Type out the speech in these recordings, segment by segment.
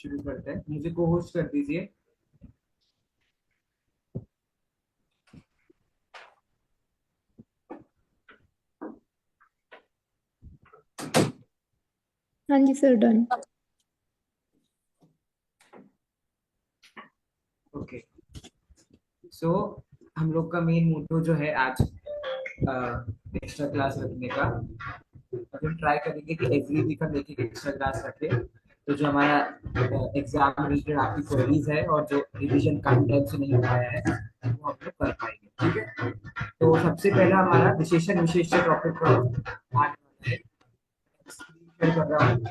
शुरू करते हैं, मुझे को होस्ट कर दीजिए। हाँ जी सर, डन। ओके, सो हम लोग का मेन मोटो जो है आज एक्स्ट्रा क्लास रखने का, अब हम ट्राई करेंगे कि एवरी वीक हम एक एक एक्स्ट्रा क्लास रखें। तो जो हमारा एग्जाम रिलेटेड आपकी क्वेरीज है और जो रिवीजन काफी टाइम से नहीं हो पाया है वो हम लोग कर पाएंगे, ठीक है। तो सबसे पहला हमारा विशेषण विशेष्य टॉपिक पर आने वाला है। स्क्रीन शेयर कर रहा हूँ।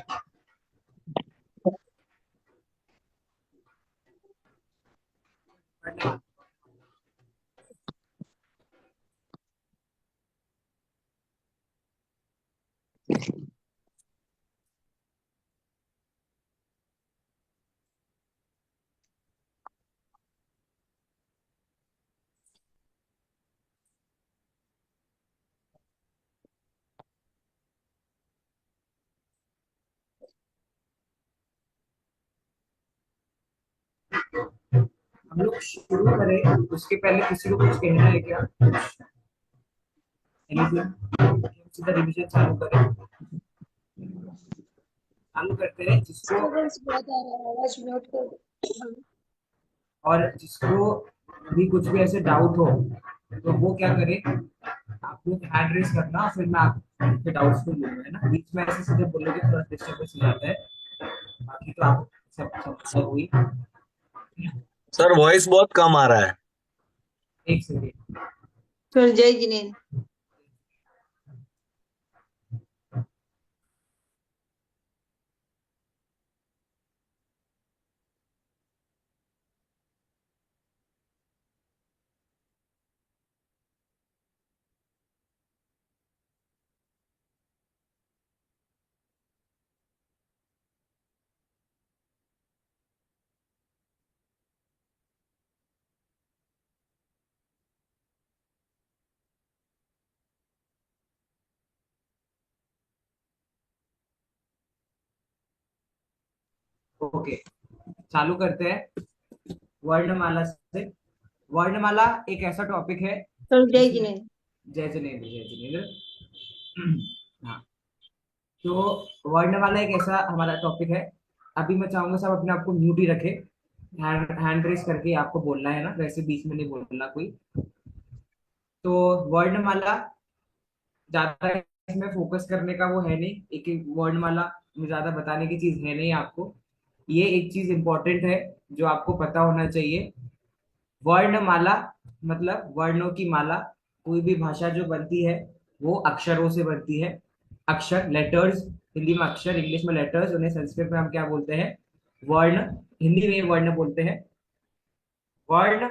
हम लोग शुरू करें उसके पहले किसी को कुछ कहना है क्या? एनीथिंग? सीधा रिवीजन चालू करें। चालू करते हैं जिसको, डिस्टर्बेंस बहुत आ रहा है, आवाज म्यूट कर दो। और जिसको भी कुछ भी ऐसे डाउट हो तो वो क्या करे, आप लोग हैंड रेस करना, फिर मैं आपके डाउट्स को लूंगा, है ना। बीच में ऐसे सीधे बोलोगे थोड़ा डिस्टर्बेंस हो जाता है। बाकी तो आप सब समस्या हुई। सर वॉइस बहुत कम आ रहा है। एक सेकेंड। सर जय जिनेंद्र। ओके, चालू करते हैं वर्णमाला से। वर्णमाला एक ऐसा टॉपिक है सर जय जिसमें, जिनेंद्र। जय जिनेन्द्र, जय जिनेन्द्र। हाँ, तो वर्णमाला एक ऐसा हमारा टॉपिक है। अभी मैं चाहूंगा सब अपने आप को म्यूट ही रखे। हैंड रेस करके आपको बोलना है ना, वैसे बीच में नहीं बोलना कोई। तो वर्णमाला ज्यादा इसमें फोकस करने का वो है नहीं, एक एक वर्णमाला में ज्यादा बताने की चीज है नहीं आपको। ये एक चीज इंपॉर्टेंट है जो आपको पता होना चाहिए। वर्णमाला मतलब वर्णों की माला। कोई भी भाषा जो बनती है वो अक्षरों से बनती है। अक्षर, लेटर्स। हिंदी में अक्षर, इंग्लिश में लेटर्स, उन्हें संस्कृत में हम क्या बोलते हैं? वर्ण। हिंदी में वर्ण बोलते हैं। वर्ण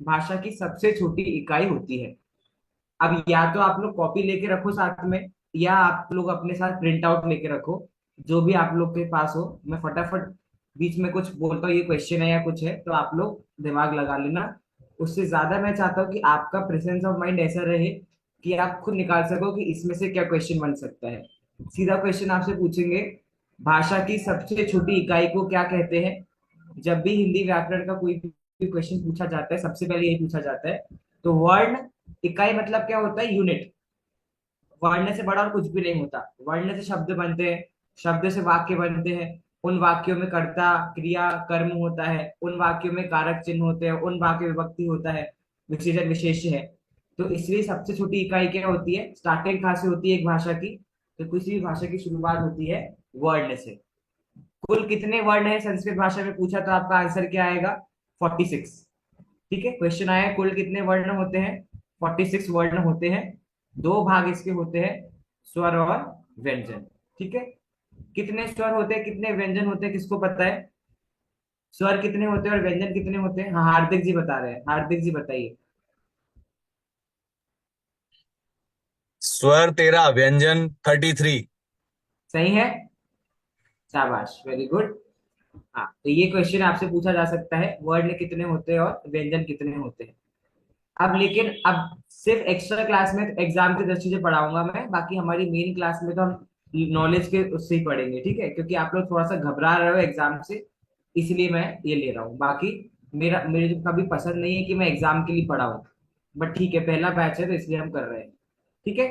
भाषा की सबसे छोटी इकाई होती है। अब या तो आप लोग कॉपी लेके रखो साथ में, या आप लोग अपने साथ प्रिंट आउट लेके रखो, जो भी आप लोग के पास हो। मैं फटाफट बीच में कुछ बोलता हूँ, ये क्वेश्चन है या कुछ है, तो आप लोग दिमाग लगा लेना। उससे ज्यादा मैं चाहता हूँ कि आपका प्रेजेंस ऑफ माइंड ऐसा रहे कि आप खुद निकाल सको कि इसमें से क्या क्वेश्चन बन सकता है। सीधा क्वेश्चन आपसे पूछेंगे, भाषा की सबसे छोटी इकाई को क्या कहते हैं? जब भी हिंदी व्याकरण का कोई भी क्वेश्चन पूछा जाता है, सबसे पहले यही पूछा जाता है। तो वर्ण इकाई मतलब क्या होता है? यूनिट। वर्ण से बड़ा और कुछ भी नहीं होता। वर्ण से शब्द बनते हैं, शब्द से वाक्य बनते हैं। उन वाक्यों में कर्ता, क्रिया, कर्म होता है। उन वाक्यों में कारक चिन्ह होते हैं। उन वाक्य विभक्ति होता है। विशेषण विशेष्य है। तो इसलिए सबसे छोटी इकाई क्या होती है? स्टार्टिंग कहाँ से होती है एक भाषा की? तो किसी भी भाषा की शुरुआत होती है वर्ण से। कुल कितने वर्ण है संस्कृत भाषा में पूछा तो आपका आंसर क्या आएगा? 46। ठीक है, क्वेश्चन आया है, कुल कितने वर्ण होते हैं? 46 वर्ण होते हैं। दो भाग इसके होते हैं, स्वर और व्यंजन। ठीक है, कितने स्वर होते हैं, कितने व्यंजन होते हैं, किसको पता है? स्वर कितने होते हैं और व्यंजन कितने होते हैं? हाँ, हार्दिक जी बता रहे हैं। हार्दिक जी बताइए। स्वर 13, व्यंजन 33। सही है, शाबाश, वेरी गुड। हाँ, तो ये क्वेश्चन आपसे पूछा जा सकता है, वर्ण कितने होते हैं और व्यंजन कितने होते हैं। अब लेकिन अब सिर्फ एक्स्ट्रा क्लास में एग्जाम की दृष्टि से पढ़ाऊंगा मैं, बाकी हमारी मेन क्लास में तो हम नॉलेज के उससे ही पढ़ेंगे, ठीक है। क्योंकि आप लोग थोड़ा सा घबरा रहे हो एग्जाम से, इसलिए मैं ये ले रहा हूँ। बाकी मेरे को कभी पसंद नहीं है कि मैं एग्जाम के लिए पढ़ा हूँ, बट ठीक है, पहला बैच है तो इसलिए हम कर रहे हैं। ठीक है,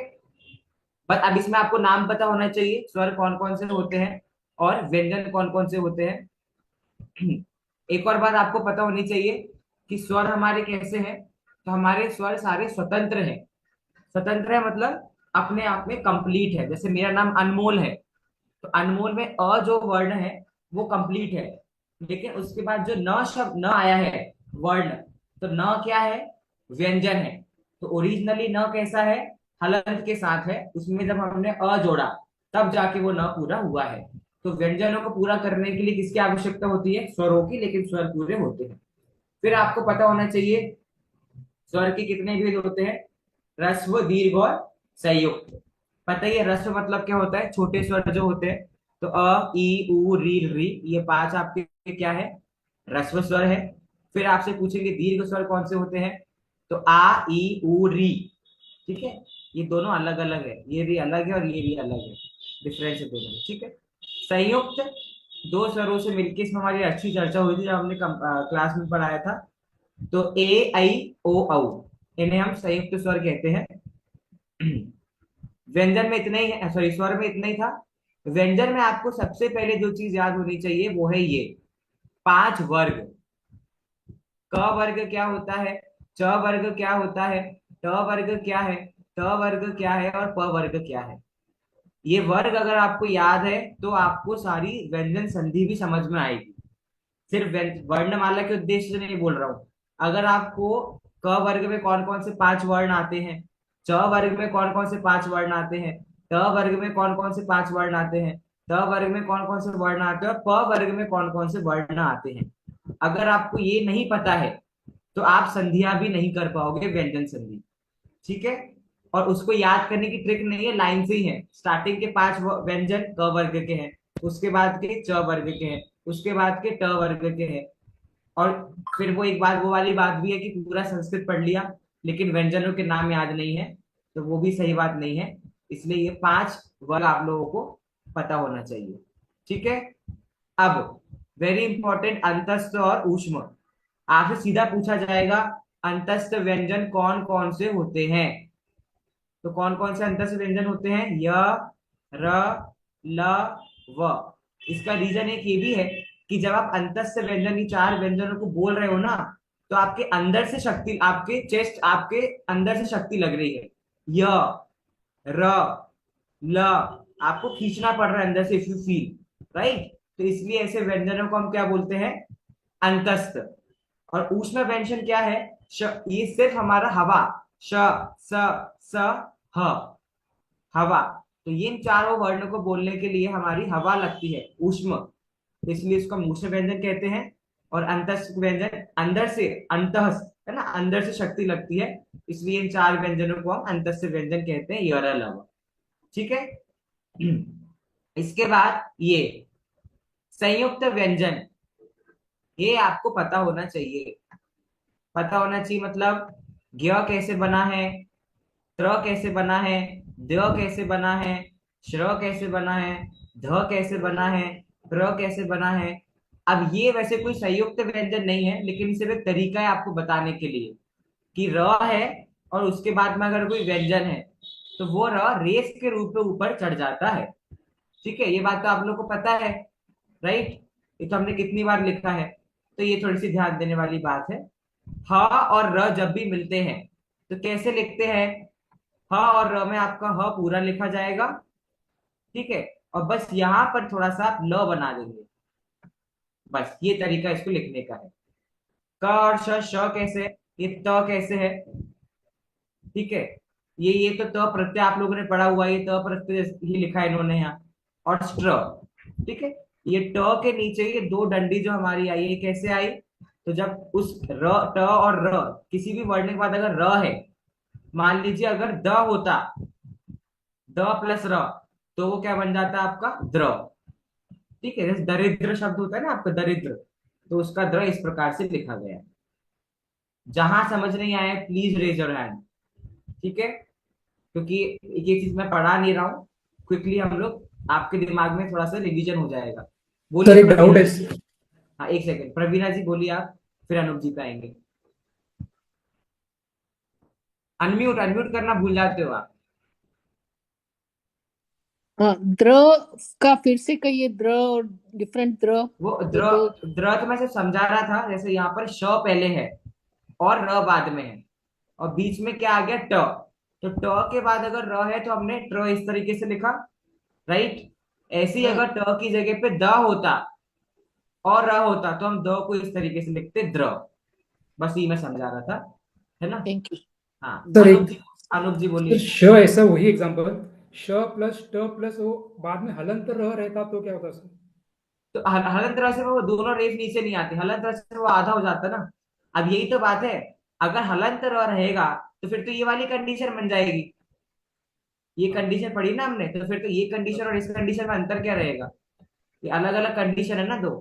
बट अब इसमें आपको नाम पता होना चाहिए स्वर कौन कौन से होते हैं और व्यंजन कौन कौन से होते हैं। एक और बात आपको पता होनी चाहिए कि स्वर हमारे कैसे हैं। तो हमारे स्वर सारे स्वतंत्र हैं। स्वतंत्र है मतलब अपने आप में कंप्लीट है। जैसे मेरा नाम अनमोल है, तो अनमोल में अ जो वर्ण है वो कंप्लीट है, लेकिन उसके बाद जो न शब्द न आया है वर्ण, तो न क्या है, व्यंजन है। तो ओरिजिनली न कैसा है, हलंत के साथ है, उसमें जब हमने अ जोड़ा तब जाके वो न पूरा हुआ है। तो व्यंजनों को पूरा करने के लिए किसकी आवश्यकता होती है, स्वरों की, लेकिन स्वर पूरे होते हैं। फिर आपको पता होना चाहिए स्वर के कितने भेद होते हैं, ह्रस्व, दीर्घ और संयुक्त। पता ही है ह्रस्व मतलब क्या होता है, छोटे स्वर जो होते हैं। तो अ ई उ री री, ये पांच आपके क्या है, ह्रस्व स्वर है। फिर आपसे पूछेंगे दीर्घ स्वर कौन से होते हैं, तो आ ई उ री। ठीक है, ये दोनों अलग अलग है, ये भी अलग है और ये भी अलग है, डिफरेंस है दोनों में। ठीक है, संयुक्त दो स्वरों से मिलकर, इसमें हमारी अच्छी चर्चा हुई थी जब हमने क्लास में पढ़ाया था। तो ए आई ओ औ, इन्हें हम संयुक्त स्वर कहते हैं। व्यंजन में इतना ही है, सॉरी स्वर में इतना ही था। व्यंजन में आपको सबसे पहले जो चीज याद होनी चाहिए वो है ये पांच वर्ग। क वर्ग क्या होता है, च वर्ग क्या होता है, ट वर्ग क्या है, त वर्ग क्या है और प वर्ग क्या है। ये वर्ग अगर आपको याद है तो आपको सारी व्यंजन संधि भी समझ में आएगी। सिर्फ वर्णमाला के उद्देश्य से नहीं बोल रहा हूं। अगर आपको क वर्ग में कौन कौन से पांच वर्ण आते हैं, च वर्ग में कौन कौन से पांच वर्ण आते हैं, ट वर्ग में कौन कौन से पांच वर्ण आते हैं, त वर्ग में कौन कौन से वर्ण आते हैं और प वर्ग में कौन कौन से वर्ण आते हैं, अगर आपको ये नहीं पता है तो आप संधियां भी नहीं कर पाओगे, व्यंजन संधि। ठीक है, और उसको याद करने की ट्रिक नहीं है, लाइन से ही है। स्टार्टिंग के पांच व्यंजन क वर्ग के हैं, उसके बाद के च वर्ग के हैं, उसके बाद के ट वर्ग के हैं। और फिर वो एक बात, वो वाली बात भी है कि पूरा संस्कृत पढ़ लिया लेकिन व्यंजनों के नाम याद नहीं है, तो वो भी सही बात नहीं है। इसलिए ये पांच वर्ग आप लोगों को पता होना चाहिए। ठीक है, अब वेरी इंपॉर्टेंट, अंतस्थ और ऊष्म। आपसे सीधा पूछा जाएगा अंतस्थ व्यंजन कौन कौन से होते हैं। तो कौन कौन से अंतस्थ व्यंजन होते हैं, य, र, ल, व। इसका रीजन एक ये भी है कि जब आप अंतस्थ व्यंजन, की चार व्यंजनों को बोल रहे हो ना, तो आपके अंदर से शक्ति, आपके चेस्ट, आपके अंदर से शक्ति लग रही है। य, र, ल, आपको खींचना पड़ रहा है अंदर से, इफ यू फील राइट। तो इसलिए ऐसे व्यंजनों को हम क्या बोलते हैं, अंतस्थ। और ऊष्म व्यंजन क्या है, ये सिर्फ हमारा हवा, श, स, स, ह, हवा। तो ये इन चारों वर्णों को बोलने के लिए हमारी हवा लगती है, ऊष्म, तो इसलिए इसको हम ऊष्म व्यंजन कहते हैं। और अंतस्थ व्यंजन अंदर से, अंतः है ना, अंदर से शक्ति लगती है, इसलिए इन चार व्यंजनों को हम अंतस्थ व्यंजन कहते हैं, यर लव। ठीक है। इसके बाद ये संयुक्त व्यंजन, ये आपको पता होना चाहिए। पता होना चाहिए मतलब ज्ञ कैसे बना है, त्र कैसे बना है, द कैसे बना है, श्र कैसे बना है, ध कैसे बना है, प्र कैसे बना है। अब ये वैसे कोई संयुक्त व्यंजन नहीं है, लेकिन सिर्फ एक तरीका है आपको बताने के लिए कि र है और उसके बाद में अगर कोई व्यंजन है तो वो र रेस के रूप में ऊपर चढ़ जाता है। ठीक है, ये बात तो आप लोग को पता है, राइट। ये तो हमने कितनी बार लिखा है, तो ये थोड़ी सी ध्यान देने वाली बात है। ह और र जब भी मिलते हैं तो कैसे लिखते हैं, ह और र में आपका ह पूरा लिखा जाएगा, ठीक है, और बस यहां पर थोड़ा सा आप ल बना देंगे, बस ये तरीका इसको लिखने का है। क और श कैसे, ये त कैसे है, ठीक है, ये तो त प्रत्यय आप लोगों ने पढ़ा हुआ है, ये त प्रत्यय ही लिखा है इन्होंने यहाँ। और स्ट्र, ठीक है, ये ट के नीचे ये दो डंडी जो हमारी आई, ये कैसे आई, तो जब उस र, ट और र किसी भी वर्ण के बाद अगर र है, मान लीजिए अगर द होता, द प्लस र, तो वो क्या बन जाता है आपका द्र। ठीक है, जैसे दरिद्र शब्द होता है ना आपका, दरिद्र, तो उसका द्र इस प्रकार से लिखा गया है। जहां समझ नहीं आया प्लीज रेज योर हैंड, ठीक है, क्योंकि ये चीज मैं पढ़ा नहीं रहा हूँ, क्विकली हम लोग आपके दिमाग में थोड़ा सा रिवीजन हो जाएगा। सर बोलिए एक डाउट है। हाँ, एक सेकंड, प्रवीणा जी बोलिए आप, फिर अनूप जी पे आएंगे। अनम्यूट अनम्यूट करना भूल जाते हो आप। हाँ, द्र का फिर से कहिए, द्र और डिफरेंट द्र, वो वो दो। द्र तो मैं सिर्फ समझा रहा था, जैसे यहाँ पर श पहले है और र बाद में है, और बीच में क्या आ गया, ट। तो ट के बाद अगर र है तो हमने ट्र इस तरीके से लिखा, राइट। ऐसे ही हाँ, अगर ट की जगह पे द होता और र होता तो हम द को इस तरीके से लिखते, द्र। बस ये मैं समझा रहा था, है ना। Thank you. हाँ, सर अनूप एक जी, अनूप जी सर बोलिए। श ऐसा वही एग्जांपल, श प्लस ट प्लस वो बाद में हलंत रह रहता तो क्या होता सर? तो हलन तरह से वो दोनों रेफ नीचे नहीं आती, हलन तरह से वो आधा हो जाता ना। अब यही तो बात है, अगर हलन तरह रहेगा तो फिर तो ये वाली कंडीशन बन जाएगी। ये कंडीशन पढ़ी ना हमने, तो फिर तो ये कंडीशन और इस कंडीशन में अंतर क्या रहेगा? ये अलग अलग कंडीशन है ना दो।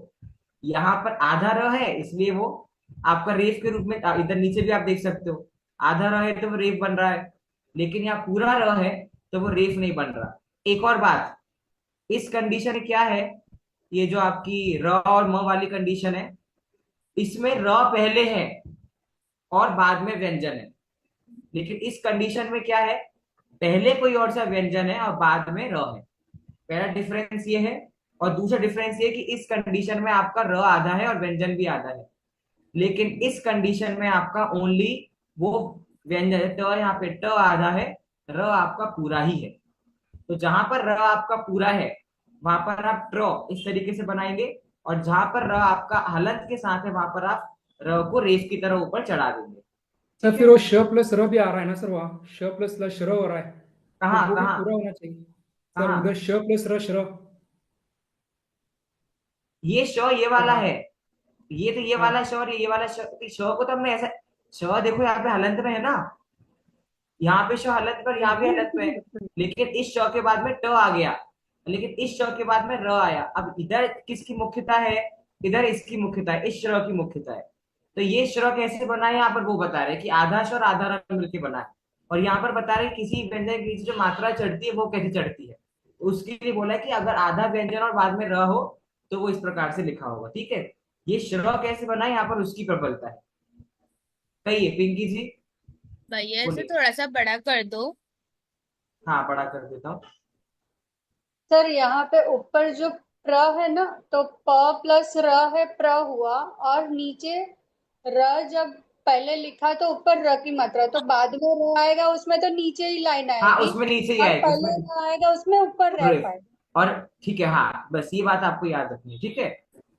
यहाँ पर आधा र है इसलिए वो आपका रेफ के रूप में, इधर नीचे भी आप देख सकते हो, आधा र है तो वो रेफ बन रहा है, लेकिन यहाँ पूरा र है तो वो रेफ नहीं बन रहा। एक और बात, इस कंडीशन क्या है, ये जो आपकी र और म वाली कंडीशन है, इसमें र पहले है और बाद में व्यंजन है। लेकिन इस कंडीशन में क्या है, पहले कोई और सा व्यंजन है और बाद में र है। पहला डिफरेंस ये है, और दूसरा डिफरेंस ये कि इस कंडीशन में आपका र आधा है और व्यंजन भी आधा है, लेकिन इस कंडीशन में आपका ओनली वो व्यंजन है, तो यहाँ पे ट आधा है, र आपका पूरा ही है। तो जहां पर र आपका पूरा है वहां पर आप ट्र इस तरीके से बनाएंगे, और जहां पर र आपका हलंत के साथ है वहां पर आप र को रेफ की तरह ऊपर चढ़ा देंगे। सर ठीक है। फिर वो श प्लस र भी आ रहा है ना सर, वहाँ श प्लस स्लश र हो रहा है, तो कहाँ वो भी कहाँ पूरा होना चाहिए सर, कहाँ? उधर श प्लस र श्र। ये श ये वाला हाँ है, ये तो ये वाला हाँ श और ये वाला श, तो श को तो हमने ऐसा, श देखो यहाँ पे हलंत में है ना, यहाँ पे श हलंत पर, यहाँ भी हलंत में है, लेकिन इस श के बाद में ट आ गया, लेकिन इस श के बाद में र आया। अब इधर किसकी मुख्यता है, इधर इसकी मुख्यता है, इस श्र की मुख्यता है। तो ये श्र कैसे बना है यहाँ पर वो बता रहे हैं कि आधा श और आधा र मिलके बना है, और यहाँ पर बता रहे हैं किसी व्यंजन के बीच जो मात्रा चढ़ती है वो कैसे चढ़ती है। तो उसके लिए बोला है कि अगर आधा व्यंजन और बाद में र हो तो वो इस प्रकार से लिखा होगा, ठीक है। ये श्र कैसे बना है यहाँ पर उसकी प्रबलता है। सही है पिंकी जी, भैया इसे बोलिए। थोड़ा सा बड़ा कर दो। हाँ, बड़ा कर देता हूँ। सर यहाँ पे ऊपर जो प्र है ना, तो प प्लस र है, प्र हुआ, और नीचे र जब पहले लिखा तो ऊपर र की मात्रा, तो बाद में र आएगा उसमें तो नीचे ही लाइन हाँ, आएगी, उसमें नीचे ही और आएगा पहले उसमें, र आएगा उसमें ऊपर रह ब्रेक। पाएगा। और ठीक है, हाँ, बस ये बात आपको याद रखनी है, ठीक है।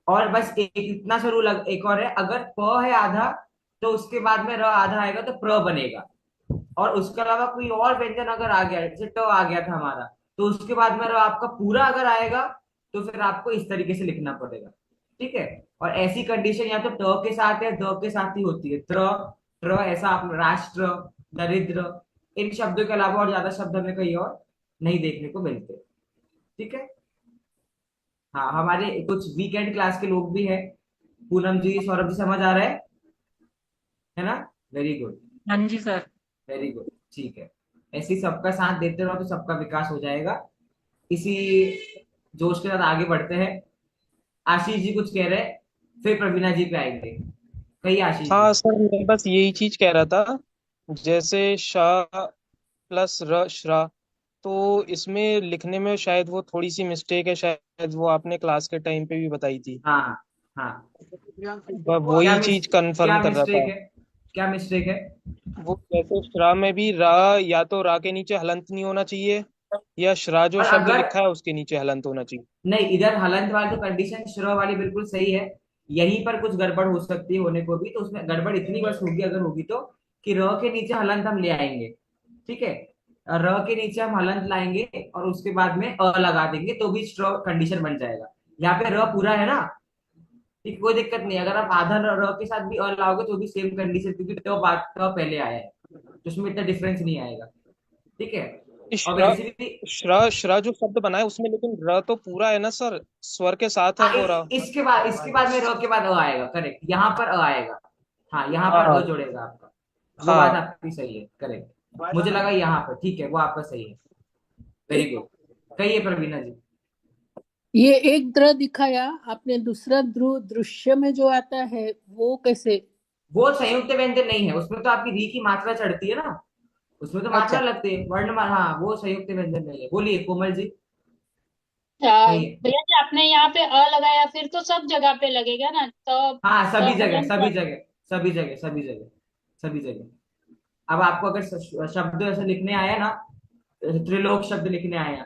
और बस एक इतना सा रूल एक और है, अगर प है आधा तो उसके बाद में र आधा आएगा तो प्र बनेगा। और उसके अलावा कोई और व्यंजन अगर आ गया, जैसे ट आ गया था हमारा, तो उसके बाद में र आपका पूरा अगर आएगा तो फिर आपको इस तरीके से लिखना पड़ेगा, ठीक है। और ऐसी कंडीशन या तो ट के साथ या द के साथ ही होती है, त्र त्र, ऐसा आप राष्ट्र, दरिद्र, इन शब्दों के अलावा और ज्यादा शब्द हमें कहीं और नहीं देखने को मिलते, ठीक है। हाँ, हमारे कुछ वीकेंड क्लास के लोग भी हैं, पूनम जी, सौरभ जी, समझ आ रहा है ना। वेरी गुड, हाँ जी सर। वेरी गुड, ठीक है। ऐसे ही सबका साथ देते रहो तो सबका विकास हो जाएगा। इसी जोश के साथ आगे बढ़ते हैं। आशीष जी कुछ कह रहे हैं, फिर प्रवीणा जी पे आएंगे। कही आशीष जी। हाँ सर, मैं बस यही चीज कह रहा था, जैसे शाह प्लस र श्रा, तो इसमें लिखने में शायद वो थोड़ी सी मिस्टेक है, शायद वो आपने क्लास के टाइम पे भी बताई थी। हाँ हाँ हाँ। क्या वही चीज कंफर्म क्या कर रहा मिस्टेक था। है, क्या मिस्टेक है? वो जैसे श्रा में भी रा, या तो रा के नीचे हलंत नहीं होना चाहिए, या श्रा जो और शब्द अगर, लिखा है उसके नीचे हलंत होना चाहिए। नहीं, इधर हलंत वाली तो कंडीशन श्र वाली बिल्कुल सही है, यहीं पर कुछ गड़बड़ हो सकती है होने को भी, तो उसमें गड़बड़ इतनी बस होगी अगर होगी तो, कि र के नीचे हलंत हम ले आएंगे, ठीक है। र के नीचे हम हलंत लाएंगे और उसके बाद में अ लगा देंगे तो भी श्र कंडीशन बन जाएगा। यहाँ पे र पूरा है ना, ठीक, कोई दिक्कत नहीं। अगर आप आधा र के साथ भी अ लाओगे तो भी सेम कंडीशन, क्योंकि ट पहले आया है, तो उसमें इतना डिफरेंस नहीं आएगा, ठीक है। और श्रा वैसे भी, श्रा श्रा जो शब्द बना है उसमें, लेकिन र तो पूरा है ना सर, स्वर के साथ है हाँ, वो रा। इसके बाद में र के बाद अ आएगा, करेक्ट, यहाँ पर अ आएगा। हाँ, यहाँ पर हाँ अ जुड़ेगा आपका, वो बात हाँ। आपकी सही है, करेक्ट, मुझे लगा यहाँ पर, ठीक है, वो आपका सही है। वेरी गुड, कहिए प्रवीणा जी। ये एक द्र दिखाया आपने, दूसरा दृश्य में जो आता है वो कैसे? वो संयुक्त व्यंजन नहीं है, उसमें तो आपकी री की मात्रा चढ़ती है ना, उसमें तो मात्रा अच्छा, लगती है, वर्णमाला। हाँ, वो संयुक्त व्यंजन नहीं है। बोलिए कोमल जी। कहिए। भैया जी आपने यहाँ पे अ लगाया, फिर तो सब जगह पे लगेगा ना, तो हाँ, सभी जगह, हलन सभी पर। जगह, सभी जगह, सभी जगह, सभी जगह। अब आपको अगर शब्द ऐसे लिखने आया ना, त्रिलोक शब्द लिखने आया,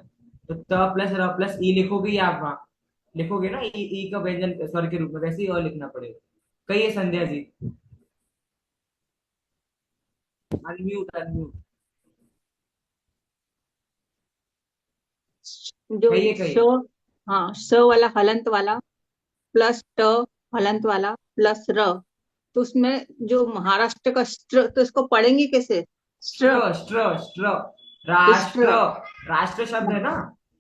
तो त प्लस र प्लस ई लिखोगे, या आप वहां लिखोगे ना, ई का व्यंजन स्वर के रूप में, वैसे ही अ लिखना पड़ेगा। कहिए संध्या जी। Unmute, unmute. जो कहिए, स, कहिए। हाँ, स वाला हलंत वाला प्लस ट हलंत वाला प्लस र, तो उसमें जो महाराष्ट्र का स्ट्र, तो इसको पढ़ेंगे कैसे? स्ट्र, स्ट्र, स्ट्र, स्ट्र। राष्ट्र। स्ट्र। राष्ट्र शब्द है ना,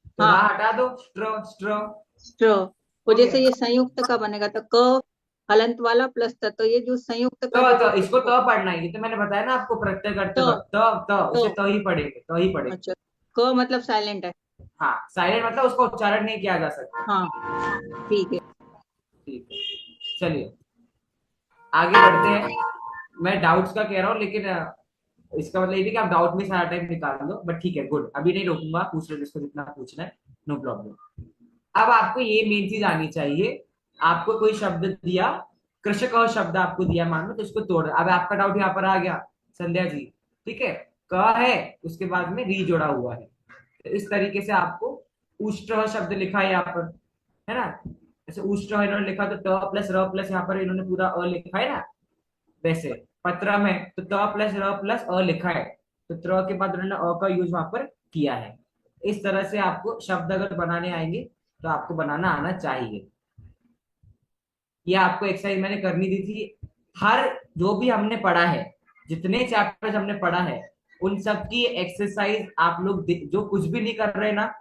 तो रा हाँ, हटा दो, स्ट्र, स्ट्र। स्ट्र। वो हो जैसे गया। ये संयुक्त का बनेगा तो क हलंत वाला प्लस त, तो ये जो संयुक्त का तो जो इसको त पढ़ना है, ये तो मैंने बताया ना आपको, प्रत्यय करते त, वक्त त उसे तो त ही पढ़ेंगे, त ही पढ़ेंगे। अच्छा, क मतलब साइलेंट है। हाँ, साइलेंट मतलब उसका उच्चारण नहीं किया जा सकता। हाँ, ठीक है। ठीक है, चलिए आगे बढ़ते हैं। मैं डाउट्स का कह रहा हूँ, लेकिन इसका मतलब ये भी कि आप डाउट में सारा टाइम निकाल लो, बट ठीक है, गुड, अभी नहीं रोकूंगा, पूछ लो जिसको जितना पूछना है, नो प्रॉब्लम। अब आपको ये मेन चीज आनी चाहिए। आपको कोई शब्द दिया, कृषक और शब्द आपको दिया मान लो, तो इसको तोड़, अब आपका डाउट यहाँ पर आ गया संध्या जी। ठीक है, क है, उसके बाद में री जोड़ा हुआ है, तो इस तरीके से आपको उष्ट्र शब्द लिखा है यहाँ पर, है ना। जैसे उष्ट्र इन्होंने लिखा, तो ट प्लस र प्लस यहाँ पर इन्होंने पूरा अ लिखा है ना। वैसे पत्र में तो त प्लस र प्लस अ लिखा है, तो त्र के बाद उन्होंने अ का यूज वहां पर किया है। इस तरह से आपको शब्द अगर बनाने आएंगे, तो आपको बनाना आना चाहिए। ये आपको एक्सरसाइज मैंने करनी दी थी। हर जो भी हमने पढ़ा है, जितने चैप्टर्स हमने पढ़ा है, उन सब की एक्सरसाइज आप लोग जो कुछ भी नहीं कर रहे ना,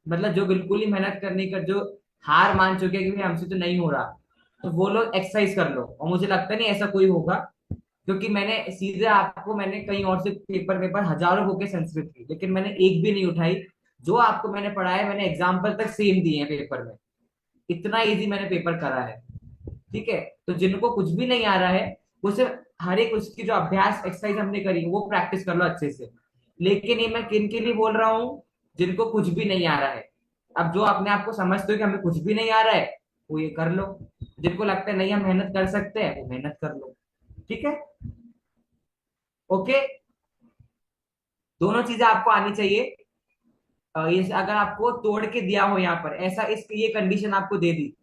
मतलब जो बिल्कुल ही मेहनत करने का, जो हार मान चुके हैं कि भाई हमसे तो नहीं हो रहा, तो वो लोग एक्सरसाइज कर लो, और मुझे लगता नहीं ऐसा कोई होगा, क्योंकि मैंने सीधे आपको, मैंने कहीं और से पेपर पेपर हजारों बुकें संस्कृत की, लेकिन मैंने एक भी नहीं उठाई। जो आपको मैंने पढ़ाया, मैंने एग्जाम्पल तक सेम दिए हैं पेपर में। इतना इजी मैंने पेपर करा है। ठीक है, तो जिनको कुछ भी नहीं आ रहा है, वो सिर्फ हर एक उसकी जो अभ्यास एक्सरसाइज हमने करी है, वो प्रैक्टिस कर लो अच्छे से। लेकिन ये मैं किन के लिए बोल रहा हूँ, जिनको कुछ भी नहीं आ रहा है। अब जो अपने आप को समझते हो कि हमें कुछ भी नहीं आ रहा है, वो ये कर लो। जिनको लगता है नहीं हम मेहनत कर सकते हैं, वो मेहनत कर लो। ठीक है, ओके। दोनों चीजें आपको आनी चाहिए। ये अगर आपको तोड़ के दिया हो यहाँ पर ऐसा, इस ये कंडीशन आपको दे दी,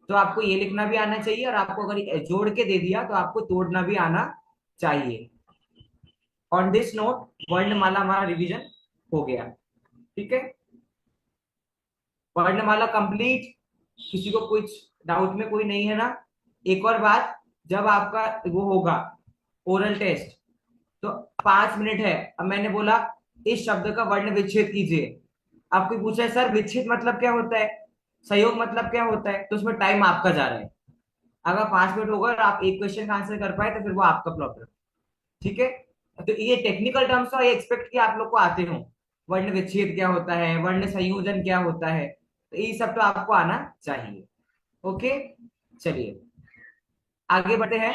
तो आपको ये लिखना भी आना चाहिए, और आपको अगर ये जोड़ के दे दिया, तो आपको तोड़ना भी आना चाहिए। ऑन दिस नोट वर्णमाला हमारा रिवीजन हो गया। ठीक है, वर्णमाला कंप्लीट। किसी को कुछ डाउट में कोई नहीं है ना? एक और बात, जब आपका वो होगा ओरल टेस्ट, तो 5 मिनट है। अब मैंने बोला इस शब्द का वर्ण विच्छेद कीजिए, आपको पूछा है सर विच्छेद मतलब क्या होता है, संयोग मतलब क्या होता है, तो उसमें टाइम आपका जा रहा है। अगर 5 मिनट होगा और आप एक क्वेश्चन का आंसर कर पाए, तो फिर वो आपका प्रॉब्लम। ठीक है, तो ये टेक्निकल टर्म्स तो ये एक्सपेक्ट कि आप लोग को आते हो। वर्ण विच्छेद क्या होता है, वर्ण संयोजन क्या होता है, तो ये सब तो आपको आना चाहिए। ओके, चलिए आगे बढ़ते हैं।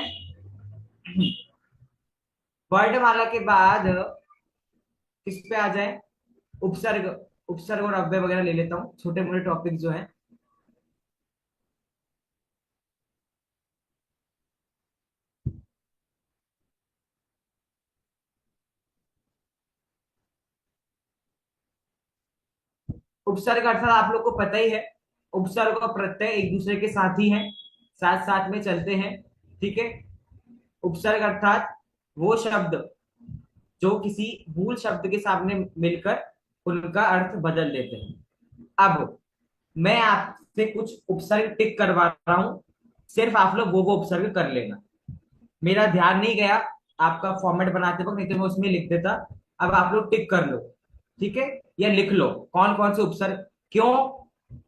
वर्णमाला के बाद किस पे आ जाए? उपसर्ग। उपसर्ग और अव्यय वगैरह ले लेता हूँ, छोटे मोटे टॉपिक जो हैं। उपसर्ग अर्थात आप लोग को पता ही है, उपसर्ग और प्रत्यय एक दूसरे के साथ ही हैं, साथ साथ में चलते हैं। ठीक है, उपसर्ग अर्थात वो शब्द जो किसी मूल शब्द के सामने मिलकर उनका अर्थ बदल देते हैं। अब मैं आपसे कुछ उपसर्ग टिक करवा रहा हूं, सिर्फ आप लोग वो उपसर्ग कर लेना। मेरा ध्यान नहीं गया आपका फॉर्मेट बनाते वक्त, नहीं तो मैं उसमें लिख देता। अब आप लोग टिक कर लो, ठीक है, या लिख लो कौन कौन से उपसर्ग, क्यों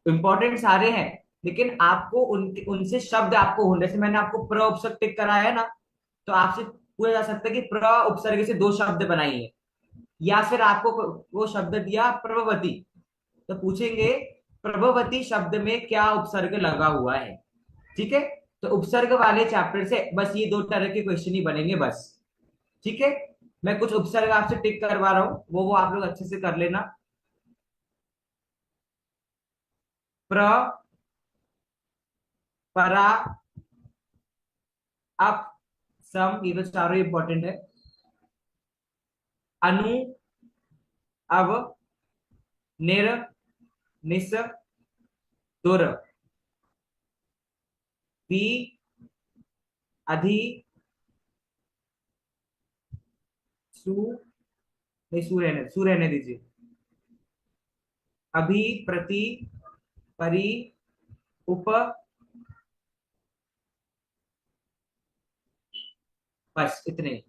इंपॉर्टेंट सारे हैं, लेकिन आपको उनके उनसे शब्द आपको होने, जैसे मैंने आपको प्र उपसर्ग टिक कराया है ना, तो आपसे पूछा जा सकता है कि प्र उपसर्ग से 2 शब्द बनाइए, या फिर आपको वो शब्द दिया प्रभवती, तो पूछेंगे प्रभवती शब्द में क्या उपसर्ग लगा हुआ है। ठीक है, तो उपसर्ग वाले चैप्टर से बस ये 2 तरह के क्वेश्चन ही बनेंगे बस। ठीक है, मैं कुछ उपसर्ग आपसे टिक करवा रहा हूं, वो आप लोग अच्छे से कर लेना। प्र, परा, अप, सम, ये तो चारों इंपॉर्टेंट है। अनु, अव, निर, निस, दुर, पी, अधि, सु, नहीं सु रहने दीजिए। अभी, प्रति, परि, उप, बस इतने।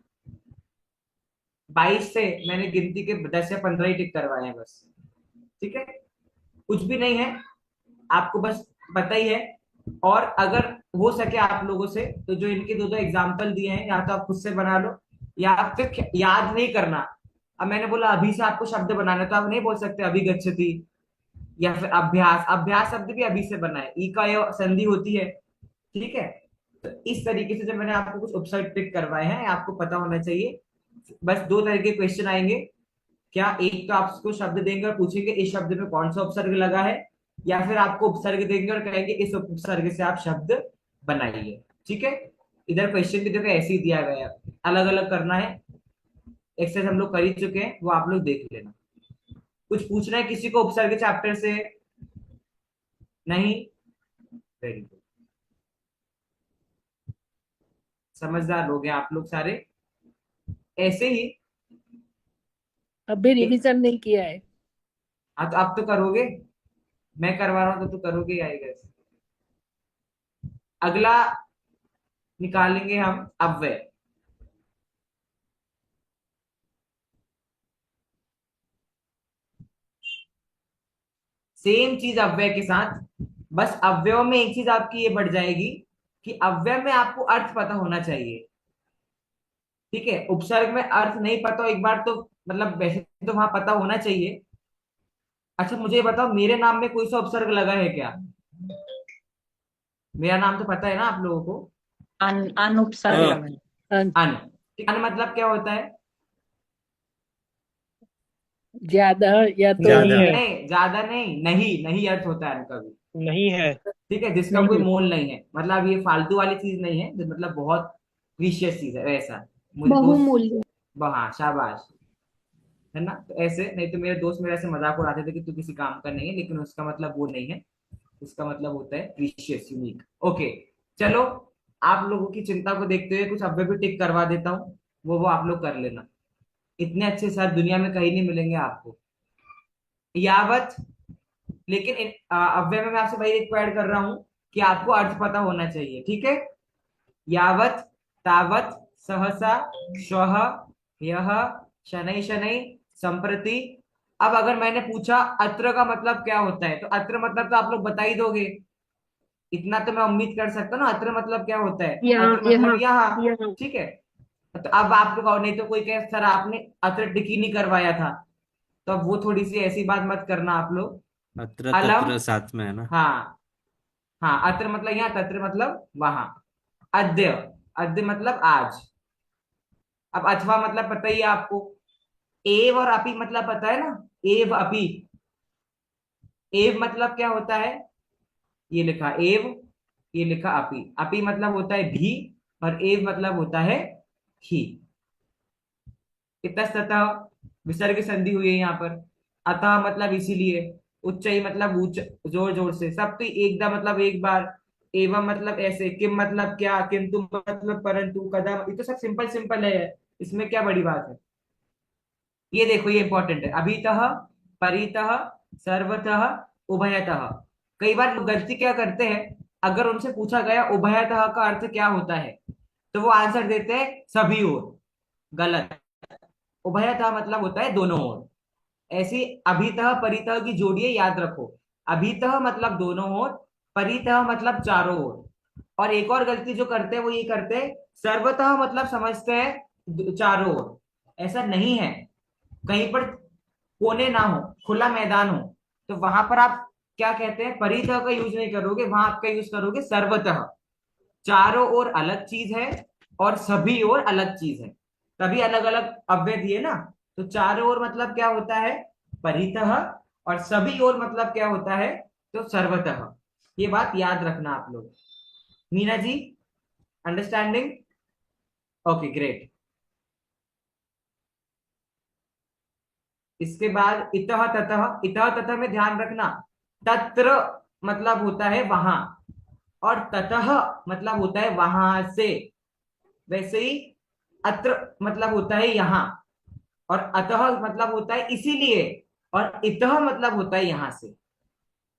22 से मैंने गिनती के 10 या 15 ही टिक करवाए हैं बस। ठीक है, कुछ भी नहीं है, आपको बस पता ही है। और अगर हो सके आप लोगों से तो जो इनके 2 एग्जाम्पल दिए हैं, या तो आप खुद से बना लो या आप फिर याद नहीं करना। अब मैंने बोला अभी से आपको शब्द बनाना, तो आप नहीं बोल सकते अभी गच्छति या फिर अभ्यास। अभ्यास शब्द भी अभी से बना है, ई का ये संधि होती है। ठीक है, तो इस तरीके से जब मैंने आपको कुछ उपसर्ग टिक करवाए हैं, आपको पता होना चाहिए। बस 2 तरह के क्वेश्चन आएंगे। क्या एक तो आपको शब्द देंगे और पूछेंगे इस शब्द में कौन सा उपसर्ग लगा है, या फिर आपको उपसर्ग देंगे और कहेंगे इस उपसर्ग से आप शब्द बनाइए। ठीक है, इधर क्वेश्चन भी देखो ऐसे ही दिया गया है, अलग अलग करना है। एक्सरसाइज हम लोग कर ही चुके हैं, वो आप लोग देख लेना। कुछ पूछना है किसी को उपसर्ग चैप्टर से? नहीं, वेरी गुड, समझदार लोग हैं आप लोग सारे। ऐसे ही अभी रिवीजन नहीं किया है। हाँ, तो आप तो करोगे, मैं करवा रहा हूं तो करोगे ही आएगा। अगला निकालेंगे हम अव्यय। सेम चीज अव्यय के साथ, बस अव्ययों में एक चीज आपकी ये बढ़ जाएगी कि अव्यय में आपको अर्थ पता होना चाहिए। ठीक है, उपसर्ग में अर्थ नहीं पता हो एक बार तो, मतलब वैसे तो वहां पता होना चाहिए। अच्छा मुझे ये बताओ, मेरे नाम में कोई सा उपसर्ग लगा है क्या? मेरा नाम तो पता है ना आप लोगों को, अनुपसर्ग हाँ। लगा है। अन। ठीक, अन मतलब क्या होता है? ज्यादा या तो ज्यादा। नहीं है, नहीं, ज्यादा नहीं, नहीं नहीं अर्थ होता है अन का भी। नहीं है, ठीक है, जिसका नहीं कोई है। मोल नहीं है, मतलब ये फालतू वाली चीज नहीं है, जो मतलब बहुत प्रीशियस चीज है वैसा। मुझे दोस्त, बहुमूल्य। हाँ शाबाश, है ना। तो ऐसे नहीं तो मेरे दोस्त मेरे ऐसे मजाक उड़ाते थे कि तू किसी काम का नहीं है, लेकिन उसका मतलब वो नहीं है। उसका मतलब होता है प्रीशियस, यूनिक। ओके, चलो आप लोगों की चिंता को देखते हुए कुछ अव्यय भी टिक करवा देता हूँ, वो आप लोग कर लेना। इतने अच्छे सर दुनिया में कहीं नहीं मिलेंगे आपको। यावत, लेकिन अव्यय में मैं आपसे भाई एक ऐड कर रहा हूं कि आपको अर्थ पता होना चाहिए। ठीक है, यावत, तावत, सहसा, श्वः, यह, शनै शनै, संप्रति। अब अगर मैंने पूछा अत्र का मतलब क्या होता है, तो अत्र मतलब तो आप लोग बता ही दोगे, इतना तो मैं उम्मीद कर सकता हूँ ना। अत्र मतलब क्या होता है? यहाँ अत्र मतलब यहाँ। यहाँ ठीक है, तो अब आप लोग, और नहीं तो कोई कहे सर आपने अत्र टिकी नहीं करवाया था, तो अब वो थोड़ी सी ऐसी बात मत करना आप लोग। अत्र अलम, तत्र साथ में है ना। हाँ हाँ, अत्र मतलब यहाँ, तत्र मतलब वहां। अद्य, अद्य मतलब आज। अब अथवा मतलब पता ही है आपको। एव और अपि मतलब पता है ना, एव अपि। एव मतलब क्या होता है? ये लिखा एव, ये लिखा अपि। अपि मतलब होता है भी, और एव मतलब होता है ही। इतस्ततः विसर्ग संधि हुई है यहाँ पर। अतः मतलब इसीलिए। उच्चई मतलब ऊंच, जोर जोर से। सब तो एकदम मतलब एक बार। एवं मतलब ऐसे। किम मतलब क्या, किंतु मतलब परंतु, कदा, ये तो सब सिंपल सिंपल है, इसमें क्या बड़ी बात है। ये देखो ये इंपॉर्टेंट है। अभितः, परितः, सर्वतः, उभयतः। कई बार लोग गलती क्या करते हैं, अगर उनसे पूछा गया उभयतः का अर्थ क्या होता है, तो वो आंसर देते हैं सभी ओर। गलत। उभयतः मतलब होता है दोनों ओर। ऐसी अभितः परितः की जोड़िए, याद रखो। अभितः मतलब दोनों ओर, परितः मतलब चारों ओर। और एक और गलती जो करते हैं वो ये करते हैं, सर्वतः मतलब समझते हैं चारों ओर। ऐसा नहीं है। कहीं पर कोने ना हो, खुला मैदान हो, तो वहां पर आप क्या कहते हैं, परितः का यूज नहीं करोगे, वहां आपका यूज करोगे सर्वतः। चारों ओर अलग चीज है और सभी ओर अलग चीज है, तभी अलग अलग अव्यय दिए ना। तो चारों ओर मतलब क्या होता है, परितः, और सभी ओर मतलब क्या होता है, तो सर्वतः। ये बात याद रखना आप लोग। Meena ji, understanding? Okay, great. इसके बाद इतः ततः, इतः ततः में ध्यान रखना, तत्र मतलब होता है वहां, और ततः मतलब होता है वहां से। वैसे ही अत्र मतलब होता है यहां, और अतः मतलब होता है इसीलिए, और इतः मतलब होता है यहां से।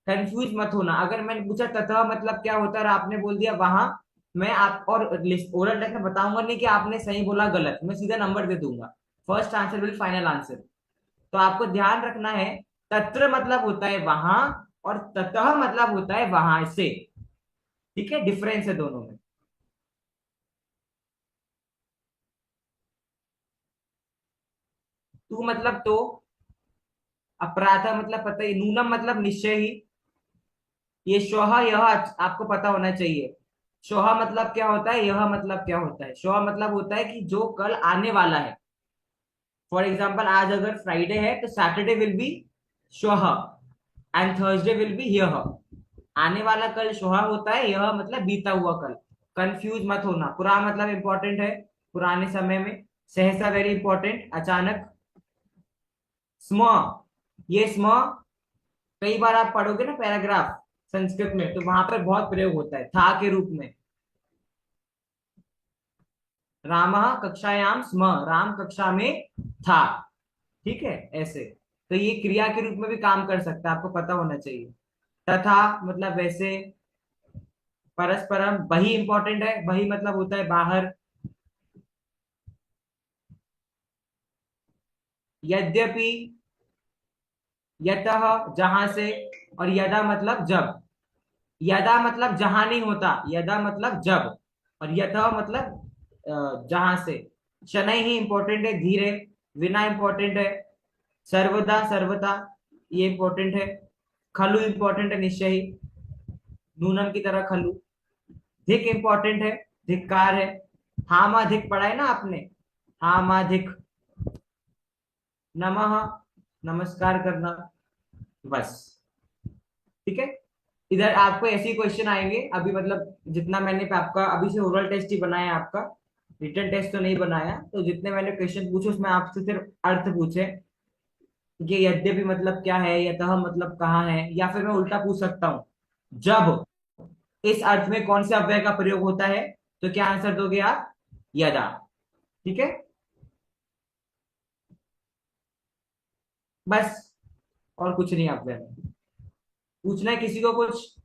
कंफ्यूज मत होना, अगर मैंने पूछा ततः मतलब क्या होता है और आपने बोल दिया वहां, मैं आप और ओरल टेस्ट में बताऊंगा नहीं कि आपने सही बोला गलत, मैं सीधा नंबर दे दूंगा। First answer will final answer. तो आपको ध्यान रखना है, तत्र मतलब होता है वहां, और ततः मतलब होता है वहां से। ठीक है, डिफरेंस है दोनों में। तू मतलब तो, अपराध मतलब पता ही, नूनम मतलब निश्चय ही। ये श्वः यह आपको पता होना चाहिए। श्वः मतलब क्या होता है, यह मतलब क्या होता है। श्वः मतलब होता है कि जो कल आने वाला है। फॉर एग्जाम्पल, आज अगर फ्राइडे है तो सैटरडे विल बी श्वः, एंड थर्सडे विल बी यह। आने वाला कल श्वः होता है, यह मतलब बीता हुआ कल। कंफ्यूज मत होना। पुरा मतलब इंपॉर्टेंट है, पुराने समय में। सहसा वेरी इंपॉर्टेंट, अचानक। स्म, ये स्म कई बार आप पढ़ोगे ना पैराग्राफ संस्कृत में, तो वहां पर बहुत प्रयोग होता है था के रूप में। रामः कक्षायाम स्म, राम कक्षा में था। ठीक है, ऐसे। तो ये क्रिया के रूप में भी काम कर सकता है, आपको पता होना चाहिए। तथा मतलब वैसे। परस्परम, वही इंपॉर्टेंट है, वही मतलब होता है बाहर। यद्यपि, यतः जहां से, और यदा मतलब जब। यदा मतलब जहां नहीं होता, यदा मतलब जब, और यतः मतलब जहां से। शनै ही इंपॉर्टेंट है, धीरे। विना इंपॉर्टेंट है। सर्वदा, सर्वदा, ये इंपॉर्टेंट है। खलु इंपॉर्टेंट है, निश्चय ही, नूनम की तरह खलु। धिक इंपॉर्टेंट है, धिक्कार है। हामाधिक पढ़ा है ना आपने, हामाधिक। नमः, नमस्कार करना, बस। ठीक है। इधर आपको ऐसे ही क्वेश्चन आएंगे अभी, मतलब जितना मैंने आपका अभी से ओरल टेस्ट ही बनाया है आपका, रिटन टेस्ट तो नहीं बनाया। तो जितने मैंने क्वेश्चन पूछे उसमें आपसे सिर्फ अर्थ पूछे कि यद्यपि मतलब क्या है, यतः मतलब कहाँ है, या फिर मैं उल्टा पूछ सकता हूँ, जब इस अर्थ में कौन से अव्यय का प्रयोग होता है, तो क्या आंसर दोगे आप, यदा। ठीक है, बस। और कुछ नहीं अव्यय में पूछना है किसी को कुछ।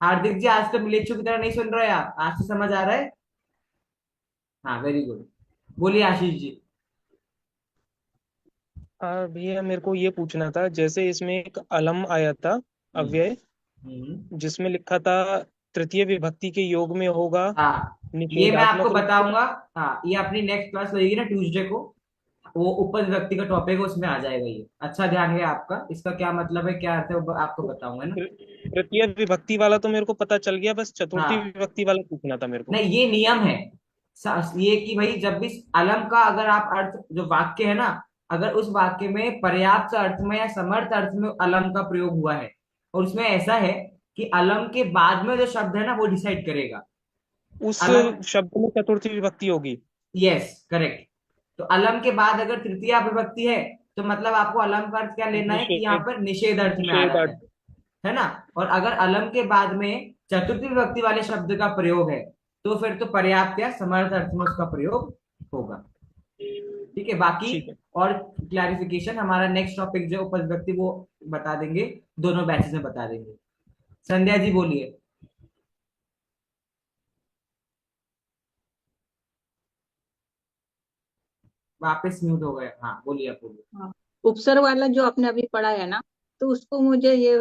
हार्दिक जी, आज तो मिलेच्छु की तरह नहीं सुन रहे आप, आज तो समझ आ रहा है। हाँ, वेरी गुड। बोलिए आशीष जी। भैया मेरे को ये पूछना था, जैसे इसमें एक अलम आया था हम्म। अव्यय, हम्म। जिसमें लिखा था तृतीय विभक्ति के योग में होगा हाँ, ये मैं आपको निषेधात्मक रूप से। बताऊंगा। हाँ, ये अपनी नेक्स्ट क्लास लगेगी ना ट्यूसडे को, वो उपविभक्ति का टॉपिक है, उसमें आ जाएगा ये। अच्छा ध्यान है आपका, इसका क्या मतलब है, क्या अर्थ है, वो आपको बताऊंगा ना। तृतीय विभक्ति वाला तो मेरे को पता चल गया, बस चतुर्थी हाँ, विभक्ति वाला पूछना था मेरे को। नहीं, ये नियम है। ये कि भाई जब भी अलम का अगर आप अर्थ, जो वाक्य है ना, अगर उस वाक्य में पर्याप्त अर्थ में या समर्थ अर्थ में अलम का प्रयोग हुआ है, और उसमें ऐसा है कि अलम के बाद में जो शब्द है ना वो डिसाइड करेगा। उस अलम, शब्द में चतुर्थी विभक्ति होगी। Yes, correct. तो अलम के बाद अगर तृतीय विभक्ति है, तो मतलब आपको अलम का अर्थ क्या लेना है कि यहाँ निषेध, पर निषेध अर्थ में आ निषेध रहा अर्थ। है ना। और अगर अलम के बाद में चतुर्थी विभक्ति वाले शब्द का प्रयोग है, तो फिर तो पर्याप्त या समर्थ अर्थ में उसका प्रयोग होगा। ठीक है, बाकी ठीक है। और क्लैरिफिकेशन हमारा नेक्स्ट टॉपिक जो उपविभक्ति, वो बता देंगे, दोनों बैचेस में बता देंगे। संध्या जी बोलिए। वापस म्यूट हो गए, हाँ बोलिए, आप बोलिए। हाँ, उपसर्ग वाला जो आपने अभी पढ़ा है ना, तो उसको मुझे ये